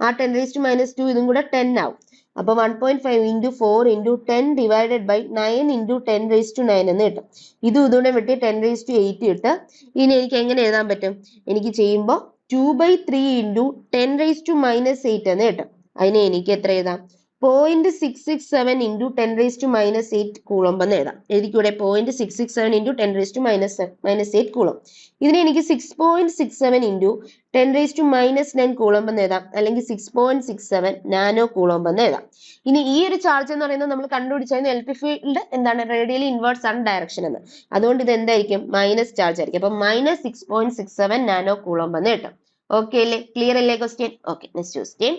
ആ 10⁻² ഇതും കൂടെ 10 ആവും. അപ്പൊ 1.5 into 4 into 10 divided by 9 into 10⁻⁹ എന്ന് കിട്ടും. ഇതുകൂടെ വെട്ടി 10⁸ കിട്ടും. ഇനി എനിക്ക് എങ്ങനെ എഴുതാൻ പറ്റും, എനിക്ക് ചെയ്യുമ്പോൾ 2/3 ഇൻറ്റു 10⁻⁻8 എന്ന് കിട്ടും. അതിനെ എനിക്ക് എത്ര എഴുതാം, 0.667 ഇൻറ്റു 10⁻⁻8 കൂളോംബ് എന്ന് എഴുതാം. എനിക്കിവിടെ 0.667 ഇൻറ്റു 10⁻⁻8 കൂളോംബ്. ഇതിനെ എനിക്ക് 6.67 ഇൻറ്റു 10⁻⁻9 കൂളോംബ് എന്ന് എഴുതാം, അല്ലെങ്കിൽ 6.67 നാനോ കൂളോംബ് എന്ന് എഴുതാം. ഇനി ഈ ഒരു ചാർജ് എന്ന് പറയുന്നത് നമ്മൾ കണ്ടുപിടിച്ചായിരുന്നു ഇലക്ട്രിക് ഫീൽഡ് എന്താണ്, റേഡിയലി ഇൻവേർട്സ് ആണ് ഡയറക്ഷൻ എന്ന്. അതുകൊണ്ട് ഇത് എന്തായിരിക്കും, മൈനസ് ചാർജ് ആയിരിക്കും. അപ്പൊ -6.67 നാനോ കൂളോംബ് എന്ന് കിട്ടും. ഓക്കെ അല്ലേ, ക്ലിയർ അല്ലേ question. Okay. Next question.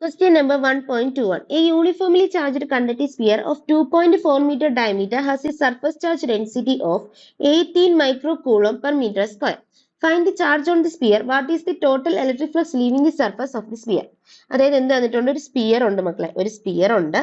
Question number 1.21. A uniformly charged conductive sphere of 2.4 meter diameter has a surface charge density of 18 microcoulomb per meter square. Find the charge on the sphere. What is the total electric flux leaving the surface of the sphere? അതായത് എന്ത് തന്നിട്ടുണ്ട്, ഒരു sphere ഉണ്ട് മക്കളെ, ഒരു sphere ഉണ്ട്.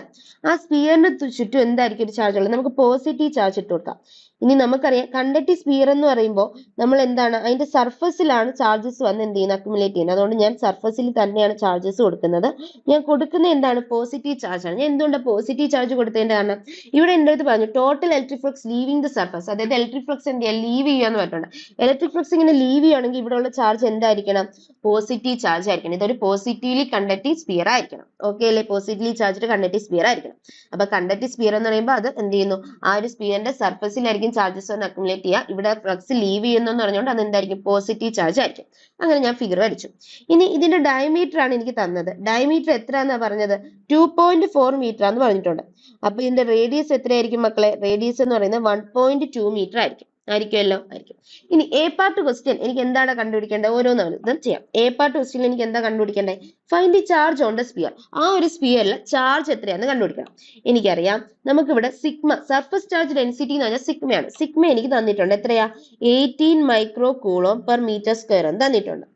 ആ സ്പിയറിന് ചുറ്റും എന്തായിരിക്കും ഒരു ചാർജ് ഉള്ളത്, നമുക്ക് പോസിറ്റീവ് ചാർജ് ഇട്ട് കൊടുക്കാം. ഇനി നമുക്കറിയാം കണ്ടക്ടീവ് സ്പിയർ എന്ന് പറയുമ്പോൾ നമ്മൾ എന്താണ്, അതിന്റെ സർഫസിലാണ് ചാർജസ് വന്ന് എന്ത് ചെയ്യുന്നത്, അക്യുമുലേറ്റ് ചെയ്യുന്നത്. അതുകൊണ്ട് ഞാൻ സർഫസിൽ തന്നെയാണ് ചാർജസ് കൊടുക്കുന്നത്. ഞാൻ കൊടുക്കുന്ന എന്താണ്, പോസിറ്റീവ് ചാർജ് ആണ്. ഞാൻ എന്തുകൊണ്ടാണ് പോസിറ്റീവ് ചാർജ് കൊടുത്തതിന്റെ കാരണം, ഇവിടെ എൻ്റെ അടുത്ത് പറഞ്ഞു total electric flux leaving the surface, അതായത് ഇലക്ട്രിക് ഫ്ലക്സ് എന്ത് ചെയ്യുക, ലീവ് ചെയ്യാന്ന് പറഞ്ഞിട്ടുണ്ട്. ഇലക്ട്രിക് ഫ്ലക്സ് ഇങ്ങനെ ലീവ് ചെയ്യുകയാണെങ്കിൽ ഇവിടെ ഉള്ള ചാർജ് എന്തായിരിക്കണം, പോസിറ്റീവ് ചാർജ് ആയിരിക്കണം. ഇതൊരു പോസിറ്റീവ്ലി കണ്ടക്ടീവ് സ്പിയർ ആയിരിക്കണം. ഓക്കെ അല്ലേ, പോസിറ്റീവ്ലി ചാർജ്ഡ് കണ്ടക്ടീവ് സ്പിയർ ആയിരിക്കണം. അപ്പൊ കണ്ടക്ടീവ് സ്പിയർ എന്ന് പറയുമ്പോൾ അത് എന്ത് ചെയ്യുന്നു, ആ ഒരു സ്പിയറിന്റെ സർഫസിലായിരിക്കും ചാർജസ് ഒന്ന് അക്യുമുലേറ്റ് ചെയ്യുക. ഇവിടെ ഫ്ലക്സ് ലീവ് ചെയ്യുന്നു എന്ന് പറഞ്ഞുകൊണ്ട് അത് എന്തായിരിക്കും, പോസിറ്റീവ് ചാർജ് ആയിരിക്കും. അങ്ങനെ ഞാൻ ഫിഗർ വരച്ചു. ഇനി ഇതിന്റെ ഡയമീറ്റർ ആണ് എനിക്ക് തന്നത്. ഡയമീറ്റർ എത്രയാന്നാ പറഞ്ഞത്, 2.4 മീറ്റർ ആന്ന് പറഞ്ഞിട്ടുണ്ട്. അപ്പൊ ഇതിന്റെ റേഡിയസ് എത്രയായിരിക്കും മക്കളെ, റേഡിയസ് എന്ന് പറയുന്നത് 1.2 മീറ്റർ ആയിരിക്കും. ആയിരിക്കുമല്ലോ, ആയിരിക്കും. ഇനി എ പാർട്ട് ക്വസ്റ്റ്യൻ എനിക്ക് എന്താണ് കണ്ടുപിടിക്കേണ്ടത്, ഓരോന്നും ചെയ്യാം. എ പാർട്ട് ക്വസ്റ്റ്യൻ എനിക്ക് എന്താ കണ്ടുപിടിക്കേണ്ടത്, find the charge on the sphere. ആ ഒരു സ്പിയറിൽ ചാർജ് എത്രയാന്ന് കണ്ടുപിടിക്കണം. എനിക്കറിയാം നമുക്കിവിടെ സിഗ്മ, സർഫസ് ചാർജ് ഡെൻസിറ്റി എന്ന് പറഞ്ഞാൽ സിഗ്മയാണ്. സിഗ്മ എനിക്ക് തന്നിട്ടുണ്ട്, എത്രയാ, 18 micro coulomb per metre square എന്ന് തന്നിട്ടുണ്ട്.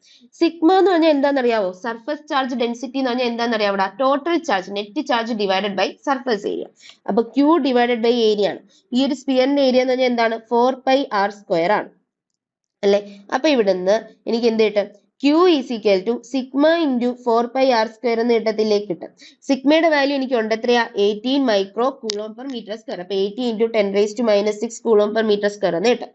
സിഗ്മ എന്ന് പറഞ്ഞാൽ എന്താണെന്നറിയാവോ, സർഫസ് ചാർജ് ഡെൻസിറ്റി എന്ന് പറഞ്ഞാൽ എന്താണെന്നറിയാം, അവിടെ total charge, net charge divided by surface area. അപ്പൊ ക്യൂ ഡിവൈഡഡ് ബൈ ഏരിയ ആണ്. ഈ ഒരു സ്പിയറിന്റെ ഏരിയ എന്ന് പറഞ്ഞാൽ എന്താണ്, 4πr² ആണ് അല്ലെ. അപ്പൊ ഇവിടുന്ന് എനിക്ക് എന്ത് കിട്ടും, Q is equal to sigma into 4πr² എന്ന് കിട്ടത്തിലേക്ക് കിട്ടും. സിഗ്മയുടെ വാല്യൂ എനിക്ക് ഉണ്ട്, എത്രയാ, 18 micro coulomb per metre square. അപ്പൊ 18 into 10⁻⁻6 coulomb per metre square എന്ന് കിട്ടും.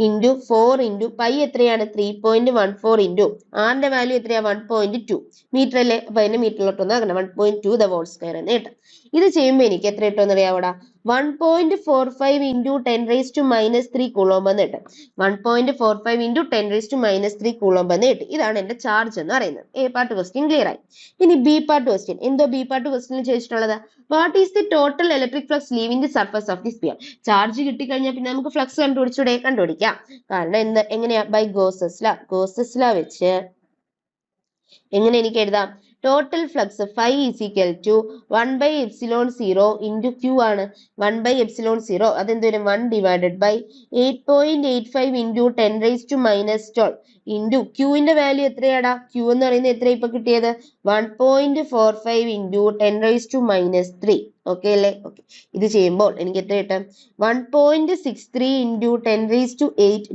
ഇൻറ്റു 4 ഇൻറ്റു പൈ എത്രയാണ്, 3.14 ഇൻറ്റു ആറിന്റെ വാല്യൂ എത്രയാ, 1.2 മീറ്റർ അല്ലേ. അപ്പൊ അതിന്റെ മീറ്ററിലോട്ടൊന്ന് അങ്ങനെ 1.2 ദ ഹോൾ സ്ക്വയർ എന്ന് കിട്ടും. ഇത് ചെയ്യുമ്പോൾ എനിക്ക് എത്ര കിട്ടുമെന്ന് അറിയാം, അവിടെ 1.45 ഇൻറ്റു 10⁻³ കൂളോം എന്ന് കിട്ടും. 1.45 ഇൻറ്റു 10⁻³ കൂളോം എന്ന് കിട്ടും. ഇതാണ് എന്റെ ചാർജ് എന്ന് പറയുന്നത്. എ പാർട്ട് ക്വസ്റ്റ്യൻ ക്ലിയർ ആയി. ഇനി ബി പാർട്ട് ക്വസ്റ്റ്യൻ, എന്തോ ബി പാർട്ട് ക്വസ്റ്റ്യൻ ചോദിച്ചിട്ടുള്ളത്, what is the total electric flux leaving the surface of the sphere. Charge കിട്ടിക്കഴിഞ്ഞാൽ പിന്നെ നമുക്ക് ഫ്ലക്സ് കണ്ടുപിടിക്കാം. കാരണം എങ്ങനെയാ, ബൈ ഗോസസ് ലാ. ഗോസസ് ലാ വെച്ച് എങ്ങനെ എനിക്ക് എഴുതാം, total flux phi is equal to 1/ε0 into Q ആണ്. 1/ε0 അതെന്തോരും, 1 ഡിവൈഡഡ് ബൈ 8.85 ഇൻറ്റു 10⁻12 ഇൻറ്റു ക്യൂവിന്റെ വാല്യൂ എത്രയാടാ, ക്യൂ എന്ന് പറയുന്നത് എത്ര ഇപ്പൊ കിട്ടിയത്, 1.45 ഇൻറ്റു 10⁻³ ഓക്കെ അല്ലേ. ഓക്കെ, ഇത് ചെയ്യുമ്പോൾ എനിക്ക് എത്ര കിട്ടും, 1.63 into 10⁸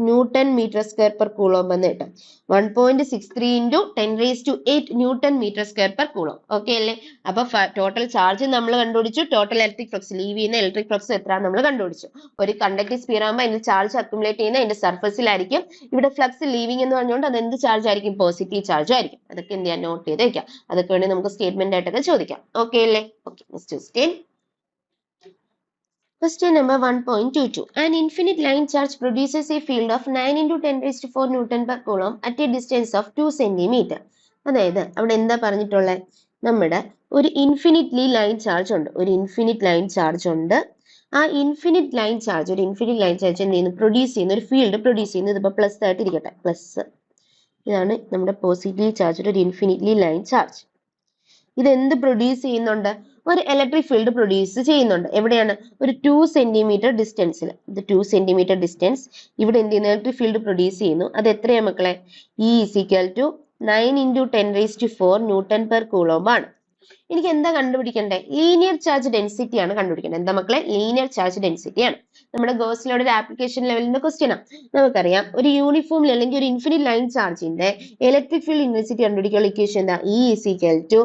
newton metre square per coulomb എന്ന് കിട്ടും. 1.63 into 10⁸ newton metre square per coulomb. Okay അല്ലേ. അപ്പൊ ടോട്ടൽ ചാർജ് നമ്മൾ കണ്ടുപിടിച്ചു, ടോട്ടൽ ഇലക്ട്രിക് ഫ്ലക്സ്, ലീവ് ചെയ്യുന്ന ഇലക്ട്രിക് ഫ്ലക്സ് എത്ര നമ്മൾ കണ്ടുപിടിച്ചു. ഒരു കണ്ടക്ടീവ് സ്പിയർ ആകുമ്പോൾ അതിന്റെ ചാർജ് അക്യുമുലേറ്റ് ചെയ്യുന്ന അതിന്റെ സർഫസിലായിരിക്കും. ഇവിടെ ഫ്ലക്സ് ലീവിംഗ് എന്ന് പറഞ്ഞുകൊണ്ട് അത് എന്ത് ചാർജ് ആയിരിക്കും, പോസിറ്റീവ് ചാർജ് ആയിരിക്കും. അതൊക്കെ എന്ത് ചെയ്യാൻ, നോട്ട് ചെയ്ത് വെക്കാം. അതൊക്കെ വേണ്ടി നമുക്ക് സ്റ്റേറ്റ്മെന്റ് ആയിട്ടൊക്കെ ചോദിക്കാം. ഓക്കെ അല്ലേ. Okay, next question. Question number 1.22. An infinite line charge produces a field of 9 into 10⁴ Newton per coulomb at a distance of 2 cm. അതായത് അവിടെ എന്താ പറഞ്ഞിട്ടുള്ളത്, നമ്മുടെ ഒരു ഇൻഫിനിറ്റ്ലി ലൈൻ ചാർജ് ഉണ്ട്. ഒരു ഇൻഫിനിറ്റ് ലൈൻ ചാർജ് ഉണ്ട്. ആ ഇൻഫിനിറ്റ് ലൈൻ ചാർജ് എന്ത് ചെയ്യുന്നു, പ്രൊഡ്യൂസ് ചെയ്യുന്ന ഒരു ഫീൽഡ് പ്രൊഡ്യൂസ് ചെയ്യുന്നത്. ഇതിപ്പോ പ്ലസ് ആയിട്ട് ഇരിക്കട്ടെ, പ്ലസ്. ഇതാണ് നമ്മുടെ പോസിറ്റീവ് ചാർജ്, ഒരു ഇൻഫിനിറ്റ്ലി ലൈൻ ചാർജ്. ഇത് എന്ത് പ്രൊഡ്യൂസ് ചെയ്യുന്നുണ്ട്, ഒരു ഇലക്ട്രിക് ഫീൽഡ് പ്രൊഡ്യൂസ് ചെയ്യുന്നുണ്ട്. എവിടെയാണ്, ഒരു 2 സെന്റിമീറ്റർ ഡിസ്റ്റൻസിൽ. ഇത് 2 സെന്റിമീറ്റർ ഡിസ്റ്റൻസ്. ഇവിടെ എന്ത് ചെയ്യുന്നു, ഇലക്ട്രിക് ഫീൽഡ് പ്രൊഡ്യൂസ് ചെയ്യുന്നു. അത് എത്രയാ മക്കളെ, E is equal to 9 into 10⁴ newton per coulomb ആണ്. എനിക്ക് എന്താ കണ്ടുപിടിക്കേണ്ടത്, ലീനിയർ ചാർജ് ഡെൻസിറ്റി ആണ് കണ്ടുപിടിക്കേണ്ടത്. എന്താ മക്കളെ, ലീനിയർ ചാർജ് ഡെൻസിറ്റി ആണ്. നമ്മുടെ ഗോസ് ലോയുടെ ഒരു ആപ്ലിക്കേഷൻ ലെവലിന്റെ ക്വസ്റ്റ്യൻ ആണ്. നമുക്കറിയാം ഒരു യൂണിഫോം അല്ലെങ്കിൽ ഒരു ഇൻഫിനിറ്റ് ലൈൻ ചാർജിന്റെ ഇലക്ട്രിക് ഫീൽഡ് ഇന്റൻസിറ്റി കണ്ടുപിടിക്കാനുള്ള ഇക്വേഷൻ എന്താ, E is equal to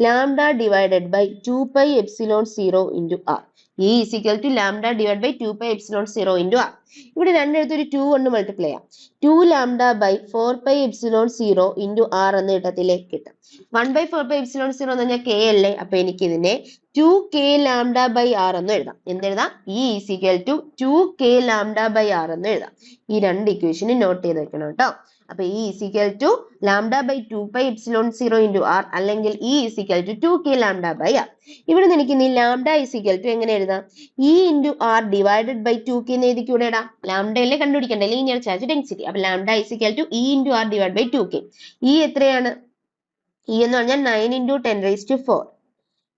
lambda divided by 2πε0 into r. E is equal to lambda divided by 2πε0 into r. ഇവിടെ രണ്ടിടത്ത് ഒരു 2 കൊണ്ട് മൾട്ടിപ്ലൈ ചെയ്യാം. 2 lambda by 4πε0 into r എന്ന് കിട്ടത്തില്ലേ, കിട്ടും. 1/4πε0 എന്ന് പറഞ്ഞാൽ k അല്ലേ. അപ്പൊ എനിക്ക് ഇതിനെ 2k lambda by r എന്ന് എഴുതാം. എന്തെഴുതാം, E is equal to 2k lambda by r എന്ന് എഴുതാം. ഈ രണ്ട് ഇക്വേഷനും നോട്ട് ചെയ്ത് വെക്കണം കേട്ടോ. അപ്പൊ E is equal to lambda by 2πε0 into r അല്ലെങ്കിൽ E is equal to 2k lambda by r. ഇവിടെ നിന്ന് എനിക്ക് ഇനി lambda is equal to എങ്ങനെ എഴുതാം, E into r divided by 2k എന്ന് എഴുതിക്കൂടെ ഇടാം. ലാംഡയല്ലേ കണ്ടുപിടിക്കണ്ടേ, ലീനിയർ ചാർജ് ഡെൻസിറ്റി. അപ്പൊ lambda is equal to E into r divided by 2k. E എത്രയാണ്, E എന്ന് പറഞ്ഞാൽ 9 into 10⁻⁴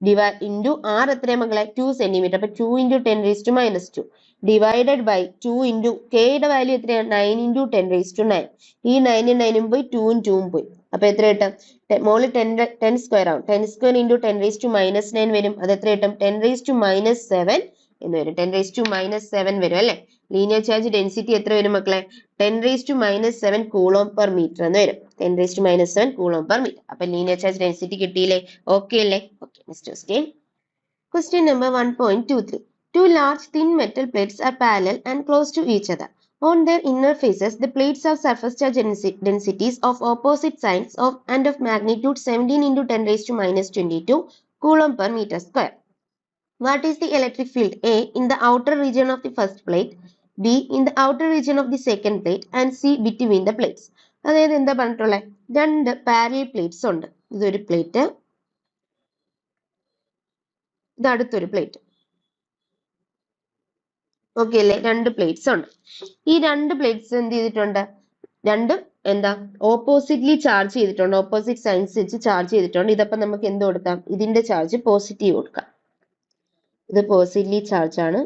ഡിവൈഡ് ഇൻറ്റു r എത്രയാണ് മക്കളെ, 2 സെന്റിമീറ്റർ. അപ്പൊ 2 into 10⁻⁻2 divided by 2 into k യുടെ വാല്യൂ എത്രയാണ്, 9 into 10⁻⁹. ഈ 9 ഉം 9 ഉം പോയി, 2 ഉം 2 ഉം പോയി. അപ്പൊ എത്ര കിട്ടും? മോള് 10 സ്ക്വയർ ആവും. 10 സ്ക്വയർ ഇൻറ്റു 10⁻⁻9 വരും. അത് എത്ര കിട്ടും? 10⁻⁻7 എന്ന് വരും. 10⁻⁻7 വരും അല്ലെ. ലീനിയർ ചാർജ് ഡെൻസിറ്റി എത്ര വരും മക്കളെ? 10⁻⁻7 കൂളോം പെർ മീറ്റർ എന്ന് വരും. 10⁻⁻7 കൂളോം പെർ മീറ്റർ. അപ്പൊ ലീനിയർ ചാർജ് ഡെൻസിറ്റി കിട്ടിയില്ലേ? ഓക്കെ അല്ലേ? Okay. Next question. Question number 1.23. Two large thin metal plates are parallel and close to each other. On their inner faces, the plates have surface charge densities of opposite signs and of magnitude 17 into 10⁻⁻22 coulomb per meter square. What is the electric field? A. In the outer region of the first plate, B. in the outer region of the second plate, and C. between the plates. അതായത് എന്താ പറഞ്ഞിട്ടുള്ളത്? രണ്ട് parallel plates ഉണ്ട്. ഇതൊരു plate, ഇത് അടുത്തൊരു plate. Okay അല്ലേ? രണ്ട് പ്ലേറ്റ്സ് ഉണ്ട്. ഈ രണ്ട് പ്ലേറ്റ്സ് എന്ത് ചെയ്തിട്ടുണ്ട്? രണ്ടും എന്താ ഓപ്പോസിറ്റ്ലി ചാർജ് ചെയ്തിട്ടുണ്ട്. ഓപ്പോസിറ്റ് സൈൻസ് വെച്ച് ചാർജ് ചെയ്തിട്ടുണ്ട്. ഇതപ്പം നമുക്ക് എന്ത് കൊടുക്കാം? ഇതിന്റെ ചാർജ് പോസിറ്റീവ് കൊടുക്കാം. ഇത് പോസിറ്റീവ്ലി ചാർജ് ആണ്.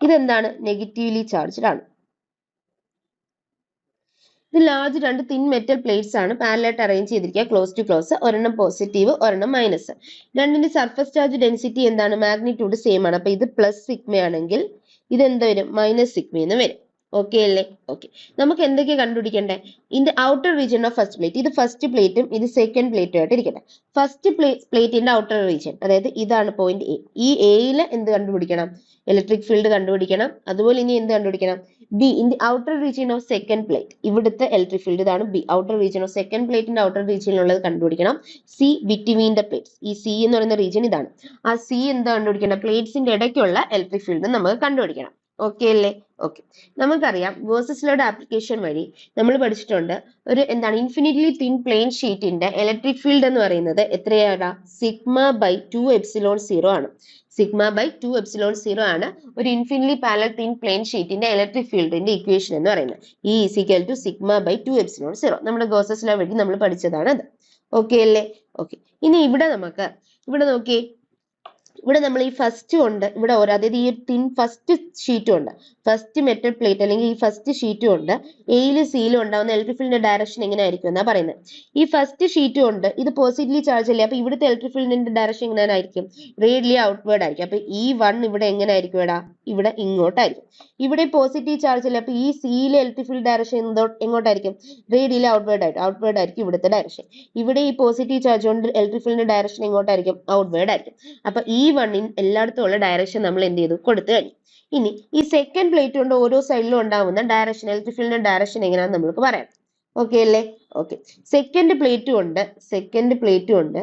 ഇതെന്താണ്? നെഗറ്റീവ്ലി ചാർജ്ഡ് ആണ്. ഇത് ലാർജ് രണ്ട് തിൻ മെറ്റൽ പ്ലേറ്റ്സ് ആണ്. പാരലായിട്ട് അറേഞ്ച് ചെയ്തിരിക്കുക, ക്ലോസ് ടു ക്ലോസ്. ഒരെണ്ണം പോസിറ്റീവ്, ഒരെണ്ണം മൈനസ്. രണ്ടിന്റെ സർഫസ് ചാർജ് ഡെൻസിറ്റി എന്താണ്? മാഗ്നിറ്റ്യൂഡ് സെയിം ആണ്. അപ്പൊ ഇത് പ്ലസ് സിഗ്മ ആണെങ്കിൽ ഇത് എന്ത് വരും? മൈനസ് സിഗ്മ എന്ന് വരും. ഓക്കെ അല്ലേ? ഓക്കെ. നമുക്ക് എന്തൊക്കെയാ കണ്ടുപിടിക്കണ്ടേ? In the outer region of first plate, ഇത് ഫസ്റ്റ് പ്ലേറ്റും ഇത് സെക്കൻഡ് പ്ലേറ്റും ആയിട്ട് ഇരിക്കട്ടെ. ഫസ്റ്റ് പ്ലേറ്റിന്റെ ഔട്ടർ റീജിയൻ, അതായത് ഇതാണ് പോയിന്റ് എ. ഈ എയിൽ എന്ത് കണ്ടുപിടിക്കണം? ഇലക്ട്രിക് ഫീൽഡ് കണ്ടുപിടിക്കണം. അതുപോലെ ഇനി എന്ത് കണ്ടുപിടിക്കണം? B. In the outer region of second plate, ഇവിടുത്തെ ഇലക്ട്രിക് ഫീൽഡ് ഇതാണ് B. Outer region of second പ്ലേറ്റിന്റെ ഔട്ടർ റീജിയനിലുള്ളത് കണ്ടുപിടിക്കണം. സി. ബിറ്റ്വീൻ ദ പ്ലേറ്റ്സ്, ഈ സി എന്ന് പറയുന്ന റീജിയൻ ഇതാണ്. ആ സി എന്താ കണ്ടുപിടിക്കണം? പ്ലേറ്റ്സിന്റെ ഇടയ്ക്കുള്ള ഇലക്ട്രിക് ഫീൽഡ് നമുക്ക് കണ്ടുപിടിക്കണം. ഓക്കെ അല്ലേ? ഓക്കെ. നമുക്കറിയാം ഗോസസ് ലോയുടെ ആപ്ലിക്കേഷൻ വഴി നമ്മൾ പഠിച്ചിട്ടുണ്ട് ഒരു എന്താണ് ഇൻഫിനിറ്റ്ലി തിൻ പ്ലെയിൻ ഷീറ്റിന്റെ ഇലക്ട്രിക് ഫീൽഡ് എന്ന് പറയുന്നത് എത്രയാണ്? σ/2ε0 ആണ്. σ/2ε0 ആണ് ഒരു ഇൻഫിനിറ്റ്ലി പാരലൽ തിൻ പ്ലെയിൻ ഷീറ്റിന്റെ ഇലക്ട്രിക് ഫീൽഡിന്റെ ഇക്വേഷൻ എന്ന് പറയുന്നത്. E = σ/2ε0. നമ്മുടെ ഗോസസ് ലോ വഴി നമ്മൾ പഠിച്ചതാണ് അത്. ഓക്കെ അല്ലേ? ഓക്കെ. ഇനി ഇവിടെ നോക്കിയേ, ഇവിടെ നമ്മൾ ഈ ഫസ്റ്റ് ഉണ്ട്, ഇവിടെ അതായത് ഈ തിൻ ഫസ്റ്റ് ഷീറ്റും ഉണ്ട്, ഫസ്റ്റ് മെറ്റൽ പ്ലേറ്റ് അല്ലെങ്കിൽ ഈ ഫസ്റ്റ് ഷീറ്റും ഉണ്ട്. എയിലും സിയിലും ഉണ്ടാവുന്ന ഇലക്ട്രിക് ഫീൽഡിന്റെ ഡയറക്ഷൻ എങ്ങനെ ആയിരിക്കും എന്നാ പറയുന്നത്. ഈ ഫസ്റ്റ് ഷീറ്റും ഉണ്ട്, ഇത് പോസിറ്റീവ്ലി ചാർജ് അല്ലേ. അപ്പൊ ഇവിടുത്തെ ഇലക്ട്രിക് ഫീൽഡിന്റെ ഡയറക്ഷൻ എങ്ങനെ ആയിരിക്കും? റേഡിയലി ഔട്ട്വേർഡ് ആയിരിക്കും. അപ്പൊ ഈ വൺ ഇവിടെ എങ്ങനെ ആയിരിക്കും? ഇവിടെ ഇങ്ങോട്ടായിരിക്കും. ഇവിടെ പോസിറ്റീവ് ചാർജ് അല്ലേ. അപ്പൊ ഈ സിയിലെ ഇലക്ട്രിക് ഫീൽഡ് ഡയറക്ഷൻ എങ്ങോട്ടായിരിക്കും? റേഡിയലി ഔട്ട്വേർഡ് ആയിരിക്കും ഇവിടുത്തെ ഡയറക്ഷൻ. ഇവിടെ ഈ പോസിറ്റീവ് ചാർജ് കൊണ്ട് ഇലക്ട്രിക് ഫീൽഡിന്റെ ഡയറക്ഷൻ എങ്ങോട്ടായിരിക്കും? ഔട്ട്വേർഡ് ആയിരിക്കും. അപ്പൊ ഈ വണ്ണിൻ എല്ലായിടത്തും ഉള്ള ഡയറക്ഷൻ നമ്മൾ എന്ത് ചെയ്തു? കൊടുത്തു കഴിഞ്ഞു. ഇനി ഈ സെക്കൻഡ് പ്ലേറ്റ് കൊണ്ട് ഓരോ സൈഡിലും ഉണ്ടാവുന്ന ഡയറക്ഷൻ, ഇലക്ട്രിക് ഫീൽഡിന്റെ ഡയറക്ഷൻ എങ്ങനെയാണെന്ന് നമുക്ക് പറയാം. ഓക്കെ അല്ലേ? ഓക്കെ. സെക്കൻഡ് പ്ലേറ്റും ഉണ്ട്.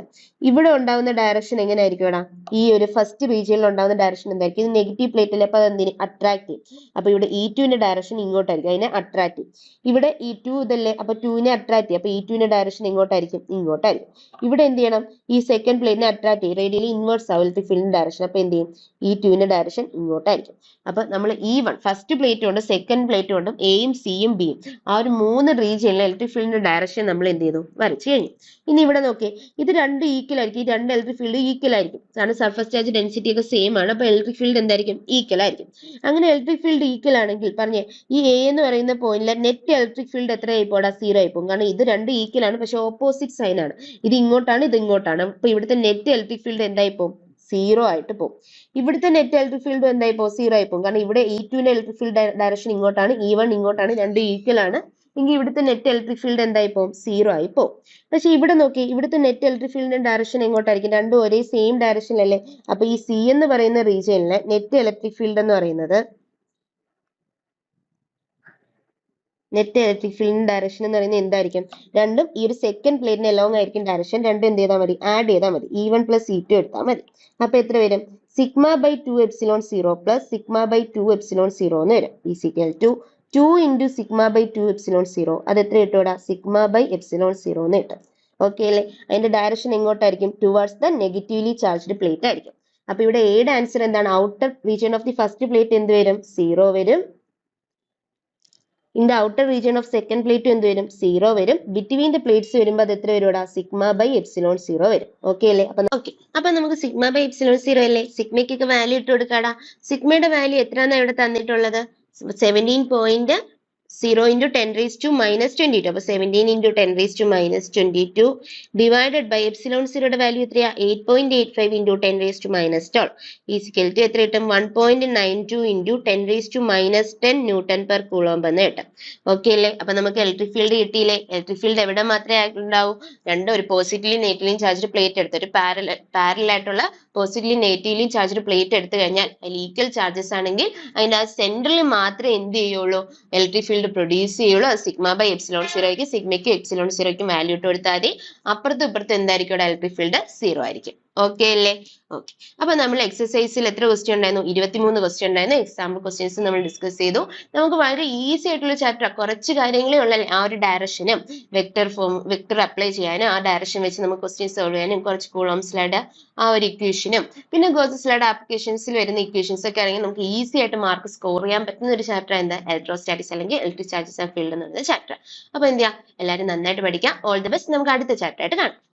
ഇവിടെ ഉണ്ടാവുന്ന ഡയറക്ഷൻ എങ്ങനെ ആയിരിക്കും? ഈ ഒരു ഫസ്റ്റ് റീജിയനിൽ ഉണ്ടാവുന്ന ഡയറക്ഷൻ എന്തായിരിക്കും? ഇത് നെഗറ്റീവ് പ്ലേറ്റ് അല്ലേ. അപ്പൊ അതെന്തിന്? അട്രാക്ട് ചെയ്യും. അപ്പൊ ഇവിടെ E2ന്റെ ഡയറക്ഷൻ ഇങ്ങോട്ടായിരിക്കും, അതിനെ അട്രാക്ട് ചെയ്യും. ഇവിടെ E2 ഇതല്ലേ, അപ്പൊ 2നെ അട്രാക്ട് ചെയ്യും. അപ്പൊ E2ന്റെ ഡയറക്ഷൻ എങ്ങോട്ടായിരിക്കും? ഇങ്ങോട്ടായിരിക്കും. ഇവിടെ എന്ത് ചെയ്യണം? ഈ സെക്കൻഡ് പ്ലേറ്റിനെ അട്രാക്ട് ചെയ്യും, റേഡിയലി ഇൻവേർസ് ആവും ഇലക്ട്രിക് ഫീൽഡിന്റെ ഡയറക്ഷൻ. അപ്പൊ എന്ത് ചെയ്യും? E2ന്റെ ഡയറക്ഷൻ ഇങ്ങോട്ടായിരിക്കും. അപ്പൊ നമ്മൾ E1 ഫസ്റ്റ് പ്ലേറ്റ് കൊണ്ട് സെക്കൻഡ് പ്ലേറ്റ് കൊണ്ടും എയും സിയും ബിയും ആ ഒരു 3 റീജിയനിലെ ഇലക്ട്രിക് ഫീൽഡിന്റെ ഡയറക്ഷൻ നമ്മൾ എന്ത് ചെയ്തു? വരച്ചു കഴിഞ്ഞു. ഇനി ഇവിടെ നോക്കിയേ, ഇത് രണ്ട് ഈക്വൽ ആയിരിക്കും. ഈ രണ്ട് ഇലക്ട്രിക് ഫീൽഡ് ഈക്വൽ ആയിരിക്കും, കാരണം സർഫസ് ചാർജ് ഡെൻസിറ്റി ഒക്കെ സെയിം ആണ്. അപ്പൊ ഇലക്ട്രിക് ഫീൽഡ് എന്തായിരിക്കും? ഈക്വൽ ആയിരിക്കും. അങ്ങനെ ഇലക്ട്രിക് ഫീൽഡ് ഈക്വൽ ആണെങ്കിൽ പറഞ്ഞേ ഈ എ എന്ന് പറയുന്ന പോയിന്റിലെ നെറ്റ് ഇലക്ട്രിക് ഫീൽഡ് എത്ര ആയിപ്പോടാ? 0 ആയിപ്പോകും. കാരണം ഇത് രണ്ട് ഈക്വൽ ആണ്, പക്ഷെ ഓപ്പോസിറ്റ് സൈൻ ആണ്. ഇത് ഇങ്ങോട്ടാണ്, ഇത് ഇങ്ങോട്ടാണ്. അപ്പൊ ഇവിടുത്തെ നെറ്റ് ഇലക്ട്രിക് ഫീൽഡ് എന്തായിപ്പോകും? 0 ആയിട്ട് പോകും. ഇവിടുത്തെ നെറ്റ് ഇലക്ട്രിക് ഫീൽഡ് എന്തായിപ്പോ? 0 ആയിപ്പോകും. കാരണം ഇവിടെ E2ന്റെ ഇലക്ട്രിക് ഫീൽഡ് ഡയറക്ഷൻ ഇങ്ങോട്ടാണ്, E1 ഇങ്ങോട്ടാണ്, രണ്ട് ഈക്വൽ ആണ്. എങ്കിൽ ഇവിടുത്തെ നെറ്റ് ഇലക്ട്രിക് ഫീൽഡ് എന്തായിപ്പോ? 0 ആയി പോകും. പക്ഷെ ഇവിടെ നോക്കി, ഇവിടുത്തെ നെറ്റ് ഇലക്ട്രിക് ഫീൽഡിന്റെ ഡയറക്ഷൻ എങ്ങോട്ടായിരിക്കും? രണ്ടും ഒരേ സെയിം ഡയറക്ഷനിലല്ലേ. അപ്പൊ ഈ സി എന്ന് പറയുന്ന റീജിയനിലെ നെറ്റ് ഇലക്ട്രിക് ഫീൽഡ് എന്ന് പറയുന്നത്, നെറ്റ് ഇലക്ട്രിക് ഫീൽഡിന്റെ ഡയറക്ഷൻ എന്ന് പറയുന്നത് എന്തായിരിക്കും? രണ്ടും ഈ ഒരു സെക്കൻഡ് പ്ലേറ്റിന് എലോങ് ആയിരിക്കും ഡയറക്ഷൻ. രണ്ടും എന്ത് ചെയ്താൽ മതി? ആഡ് ചെയ്താൽ മതി. E1 + E2 എടുത്താൽ മതി. അപ്പൊ എത്ര വരും? σ/2ε0 + σ/2ε0 എന്ന് വരും. = 2 × σ/2ε0. അത് എത്ര കിട്ടൂടാ? σ/ε0 എന്ന് കിട്ടും. ഓക്കെ അല്ലേ? അതിന്റെ ഡയറക്ഷൻ എങ്ങോട്ടായിരിക്കും? Towards the negatively charged plate ആയിരിക്കും. അപ്പൊ ഇവിടെ എയുടെ ആൻസർ എന്താണ്? Outer region of the first plate എന്ത് വരും? 0 വരും. In the outer region of second plate എന്ത് വരും? 0 വരും. ബിറ്റ്വീൻ ദ പ്ലേറ്റ്സ് വരുമ്പോൾ അത് എത്ര വരും? σ/ε0 വരും. ഓക്കെ അല്ലേ? അപ്പൊ നമുക്ക് σ/ε0 അല്ലേ? സിഗ്മയ്ക്കൊക്കെ വാല്യൂ ഇട്ട് കൊടുക്കാടാ. സിഗ്മയുടെ വാല്യൂ എത്രയാണ് ഇവിടെ തന്നിട്ടുള്ളത്? 17.7 0 into 10 raised to minus 22. അപ്പോൾ 17 into 10 raised to minus 22 divided by epsilon 0യുടെ വാല്യൂ എത്രയാ 8.85 into 10 raised to minus 12 is equal to എത്ര കിട്ടും 1.92 into 10 raised to minus 10 newton per coulomb എന്ന് കിട്ടും. ഓക്കെ അല്ലേ? അപ്പൊ നമുക്ക് ഇലക്ട്രിക് ഫീൽഡ് കിട്ടിയില്ലേ? ഇലക്ട്രിക് ഫീൽഡ് എവിടെ മാത്രമേ ഉണ്ടാവൂ? ഒരു പോസിറ്റീവ്ലി നെഗറ്റീവ്ലി ചാർജ്ഡ് പ്ലേറ്റ് എടുത്ത് ഒരു പാരലൽ ആയിട്ടുള്ള പോസിറ്റീവ്ലി നെഗറ്റീവ്ലി ചാർജ്ഡ് പ്ലേറ്റ് എടുത്തു കഴിഞ്ഞാൽ അതിൽ ഈക്വൽ ചാർജസ് ആണെങ്കിൽ അതിന്റെ ആ സെന്ററിൽ മാത്രമേ എന്ത് ചെയ്യുള്ളൂ ഇലക്ട്രിക് ഫീൽഡ് പ്രൊഡ്യൂസ് ചെയ്യുള്ളൂ. സിഗ്മ ബൈ എപ്സിലോൺ സീറോയ്ക്ക് സിഗ്മയ്ക്കും എപ്സിലോൺ സീറോയ്ക്കും വാല്യൂ ഇട്ട് കൊടുത്താൽ മതി. അപ്പുറത്തും ഇപ്പുറത്തും എന്തായിരിക്കും ഇവിടെ ഇലക്ട്രിക് ഫീൽഡ് 0 ആയിരിക്കും. ഓക്കെ അല്ലേ? ഓക്കെ. അപ്പൊ നമ്മൾ എക്സസൈസിൽ എത്ര ക്വസ്റ്റ്യൻ ഉണ്ടായിരുന്നു? 23 ക്വസ്റ്റ്യൻ ഉണ്ടായിരുന്നു. എക്സാമ്പിൾ ക്വസ്റ്റ്യൻസ് നമ്മൾ ഡിസ്കസ് ചെയ്തു. നമുക്ക് വളരെ ഈസി ആയിട്ടുള്ള ചാപ്റ്റർ, കുറച്ച് കാര്യങ്ങളേ ഉള്ള ആ ഒരു ഡയറക്ഷനും വെക്ടർ അപ്ലൈ ചെയ്യാനും ആ ഡയറക്ഷൻ വെച്ച് നമുക്ക് ക്വസ്റ്റ്യൻ സോൾവ് ചെയ്യാനും കുറച്ച് കൂളോംസ് ആ ഒരു ഇക്വേഷനും പിന്നെ ഗോസസ് ലോയുടെ ആപ്ലിക്കേഷൻസിൽ വരുന്ന ഇക്വേഷൻസ് ഒക്കെ ആണെങ്കിൽ നമുക്ക് ഈസി ആയിട്ട് മാർക്ക് സ്കോർ ചെയ്യാൻ പറ്റുന്ന ഒരു ചാപ്റ്റർ എന്താ ഇലക്ട്രോസ്റ്റാറ്റിക്സ് അല്ലെങ്കിൽ ഇലക്ട്രിക് ചാർജസ് ആൻഡ് ഫീൽഡ് എന്ന് പറയുന്ന ചാപ്റ്റർ. അപ്പൊ എന്ത് ചെയ്യാം, എല്ലാവരും നന്നായിട്ട് പഠിക്കാം. All the best. നമുക്ക് അടുത്ത ചാപ്റ്റർ ആയിട്ട് കാണാം.